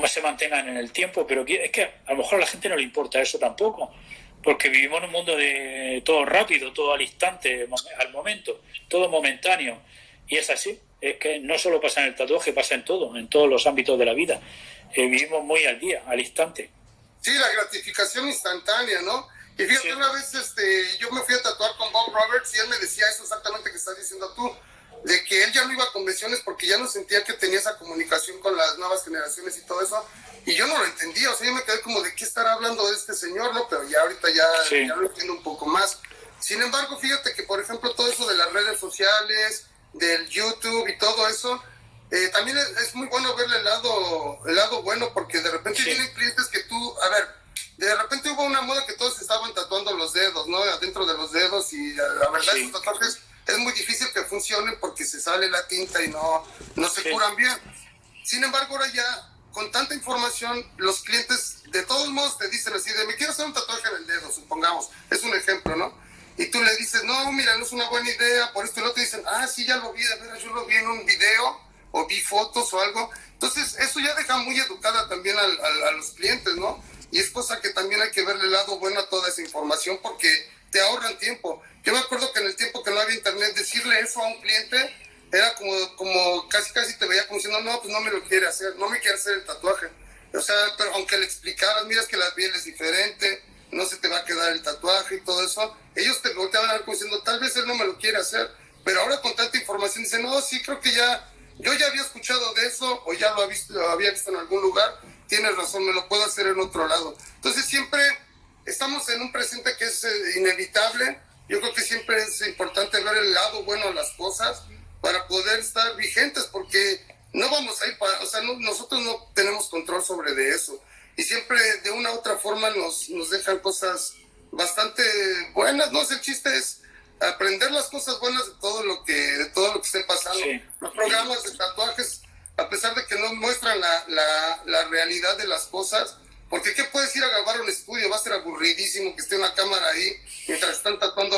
se mantengan en el tiempo, pero es que a lo mejor a la gente no le importa eso tampoco, porque vivimos en un mundo de todo rápido, todo al instante, al momento, todo momentáneo, y es así. Es que no solo pasa en el tatuaje, pasa en todo, en todos los ámbitos de la vida. Vivimos muy al día, al instante. Sí, la gratificación instantánea, ¿no? Y fíjate, sí. Una vez yo me fui a tatuar con Bob Roberts y él me decía eso exactamente que estás diciendo tú, de que él ya no iba a convenciones porque ya no sentía que tenía esa comunicación con las nuevas generaciones y todo eso, y yo no lo entendía, o sea, yo me quedé como de qué estará hablando de este señor, ¿no? Pero ya ahorita sí. ya lo entiendo un poco más. Sin embargo, fíjate que, por ejemplo, todo eso de las redes sociales, del YouTube y todo eso, también es muy bueno verle el lado bueno, porque de repente Sí, vienen clientes que tú, a ver, de repente hubo una moda que todos estaban tatuando los dedos, ¿no? Adentro de los dedos, y la verdad esos sí, tatuajes es muy difícil que funcionen porque se sale la tinta y no se sí, curan bien. Sin embargo, ahora ya, con tanta información, los clientes de todos modos te dicen así de, me quiero hacer un tatuaje en el dedo, supongamos, es un ejemplo, ¿no? Y tú le dices, no, mira, no es una buena idea, por esto y lo otro, dicen, ah, sí, ya lo vi, de veras, yo lo vi en un video, o vi fotos o algo. Entonces, eso ya deja muy educada también a los clientes, ¿no? Y es cosa que también hay que verle el lado bueno a toda esa información, porque te ahorran tiempo. Yo me acuerdo que en el tiempo que no había internet, decirle eso a un cliente era como casi te veía como diciendo, no, pues no me lo quiere hacer, no me quiere hacer el tatuaje. O sea, pero aunque le explicaras, miras que la piel es diferente, no se te va a quedar el tatuaje y todo eso, ellos te volteaban a ver como diciendo, tal vez él no me lo quiere hacer, pero ahora con tanta información dicen, no, sí, creo que yo ya había escuchado de eso, o ya lo había visto en algún lugar, tienes razón, me lo puedo hacer en otro lado. Entonces siempre estamos en un presente que es inevitable. Yo creo que siempre es importante ver el lado bueno de las cosas para poder estar vigentes, porque no vamos a ir para, o sea, nosotros no tenemos control sobre de eso. Y siempre de una u otra forma nos dejan cosas bastante buenas, ¿no? El chiste es aprender las cosas buenas de todo lo que esté pasando. sí, Los programas de tatuajes, a pesar de que no muestran la realidad de las cosas, porque ¿qué puedes ir a grabar un estudio? Va a ser aburridísimo que esté una cámara ahí mientras están tatuando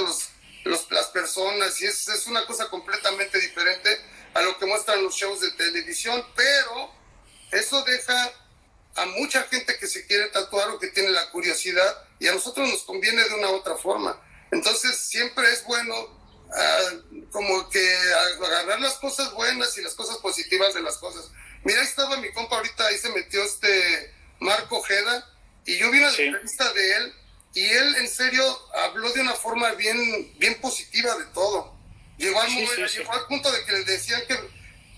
las personas, y es una cosa completamente diferente a lo que muestran los shows de televisión, pero eso deja a mucha gente que se quiere tatuar o que tiene la curiosidad, y a nosotros nos conviene de una u otra forma. Entonces siempre es bueno como que agarrar las cosas buenas y las cosas positivas de las cosas. Mira, ahí estaba mi compa ahorita, ahí se metió Marco Ojeda, y yo vi una sí, entrevista de él, y él en serio habló de una forma bien positiva de todo. sí, sí, sí, Llegó al punto de que le decían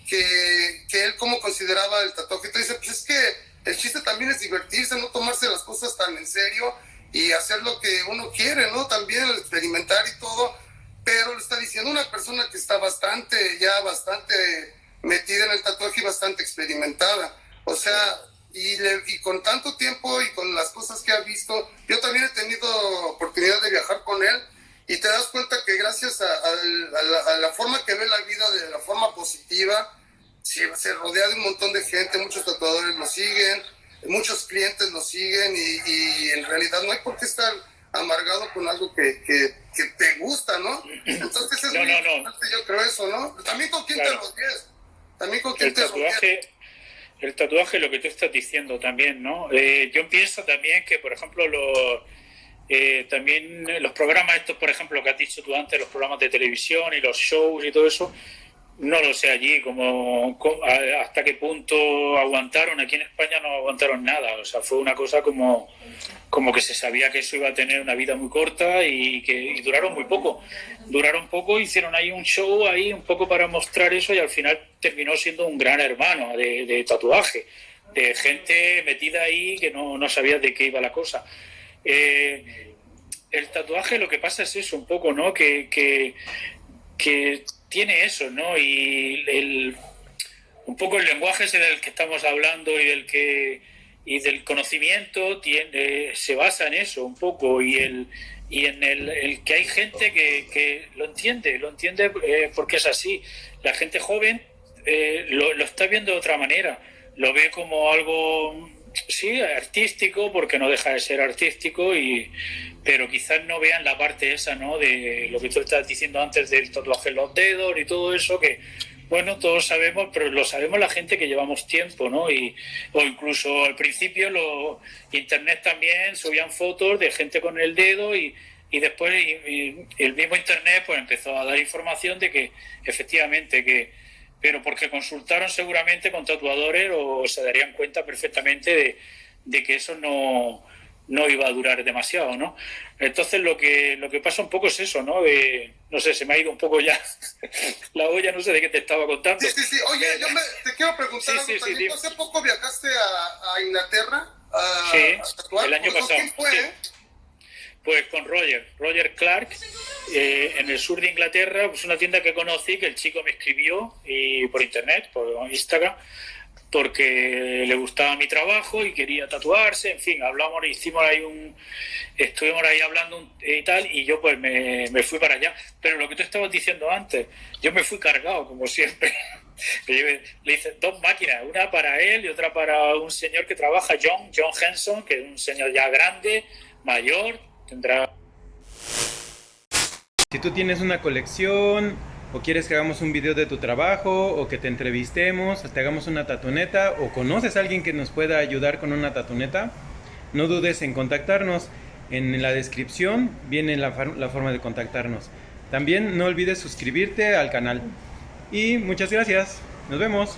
que él cómo consideraba el tatuaje. Entonces dice, pues es que el chiste también es divertirse, no tomarse las cosas tan en serio y hacer lo que uno quiere, ¿no? También el experimentar y todo, pero le está diciendo una persona que está bastante metida en el tatuaje y bastante experimentada. O sea, y con tanto tiempo y con las cosas que ha visto, yo también he tenido oportunidad de viajar con él, y te das cuenta que gracias a la forma que ve la vida, de la forma positiva, se rodea de un montón de gente, muchos tatuadores lo siguen, muchos clientes lo siguen, y en realidad no hay por qué estar amargado con algo que te gusta, ¿no? Entonces es no, muy no, no. importante, yo creo eso, ¿no? También con quién te Claro, rodeas, también con quién el te rodeas. tatuaje, el tatuaje, lo que tú estás diciendo también, ¿no? Yo pienso también que, por ejemplo, también los programas estos, por ejemplo, que has dicho tú antes, los programas de televisión y los shows y todo eso, no lo sé allí hasta qué punto aguantaron. Aquí en España no aguantaron nada. O sea, fue una cosa como que se sabía que eso iba a tener una vida muy corta y duraron muy poco. Duraron poco, hicieron ahí un show ahí un poco para mostrar eso, y al final terminó siendo un gran hermano de tatuaje, de gente metida ahí que no sabía de qué iba la cosa. El tatuaje, lo que pasa es eso un poco, ¿no? Que tiene eso, ¿no? Un poco el lenguaje ese del que estamos hablando y del conocimiento se basa en eso un poco, y en el que hay gente que lo entiende porque es así. La gente joven lo está viendo de otra manera, lo ve como algo, sí, artístico, porque no deja de ser artístico, pero quizás no vean la parte esa, ¿no? De lo que tú estás diciendo antes del tatuaje en los dedos y todo eso, que bueno, todos sabemos, pero lo sabemos la gente que llevamos tiempo, ¿no? O incluso al principio internet también subían fotos de gente con el dedo, y después el mismo internet pues empezó a dar información de que efectivamente pero porque consultaron seguramente con tatuadores, o se darían cuenta perfectamente de que eso no iba a durar demasiado, ¿no? Entonces lo que pasa un poco es eso, ¿no? No sé, se me ha ido un poco ya la olla, no sé de qué te estaba contando. Sí. Oye, te quiero preguntar algo. También hace poco viajaste a Inglaterra Sí, a tatuar. el año ¿Con pasado. quién fue? Sí. Pues con Roger Clark, en el sur de Inglaterra, pues una tienda que conocí, que el chico me escribió y por internet, por Instagram, porque le gustaba mi trabajo y quería tatuarse, en fin, hablamos, estuvimos ahí hablando y tal, y yo pues me fui para allá. Pero lo que tú estabas diciendo antes, yo me fui cargado, como siempre. Le hice 2 máquinas, una para él y otra para un señor que trabaja, John Henson, que es un señor ya grande, mayor, tendrá... Si tú tienes una colección o quieres que hagamos un video de tu trabajo o que te entrevistemos, te hagamos una tatuneta o conoces a alguien que nos pueda ayudar con una tatuneta, no dudes en contactarnos. En la descripción viene la forma de contactarnos. También no olvides suscribirte al canal. Y muchas gracias. Nos vemos.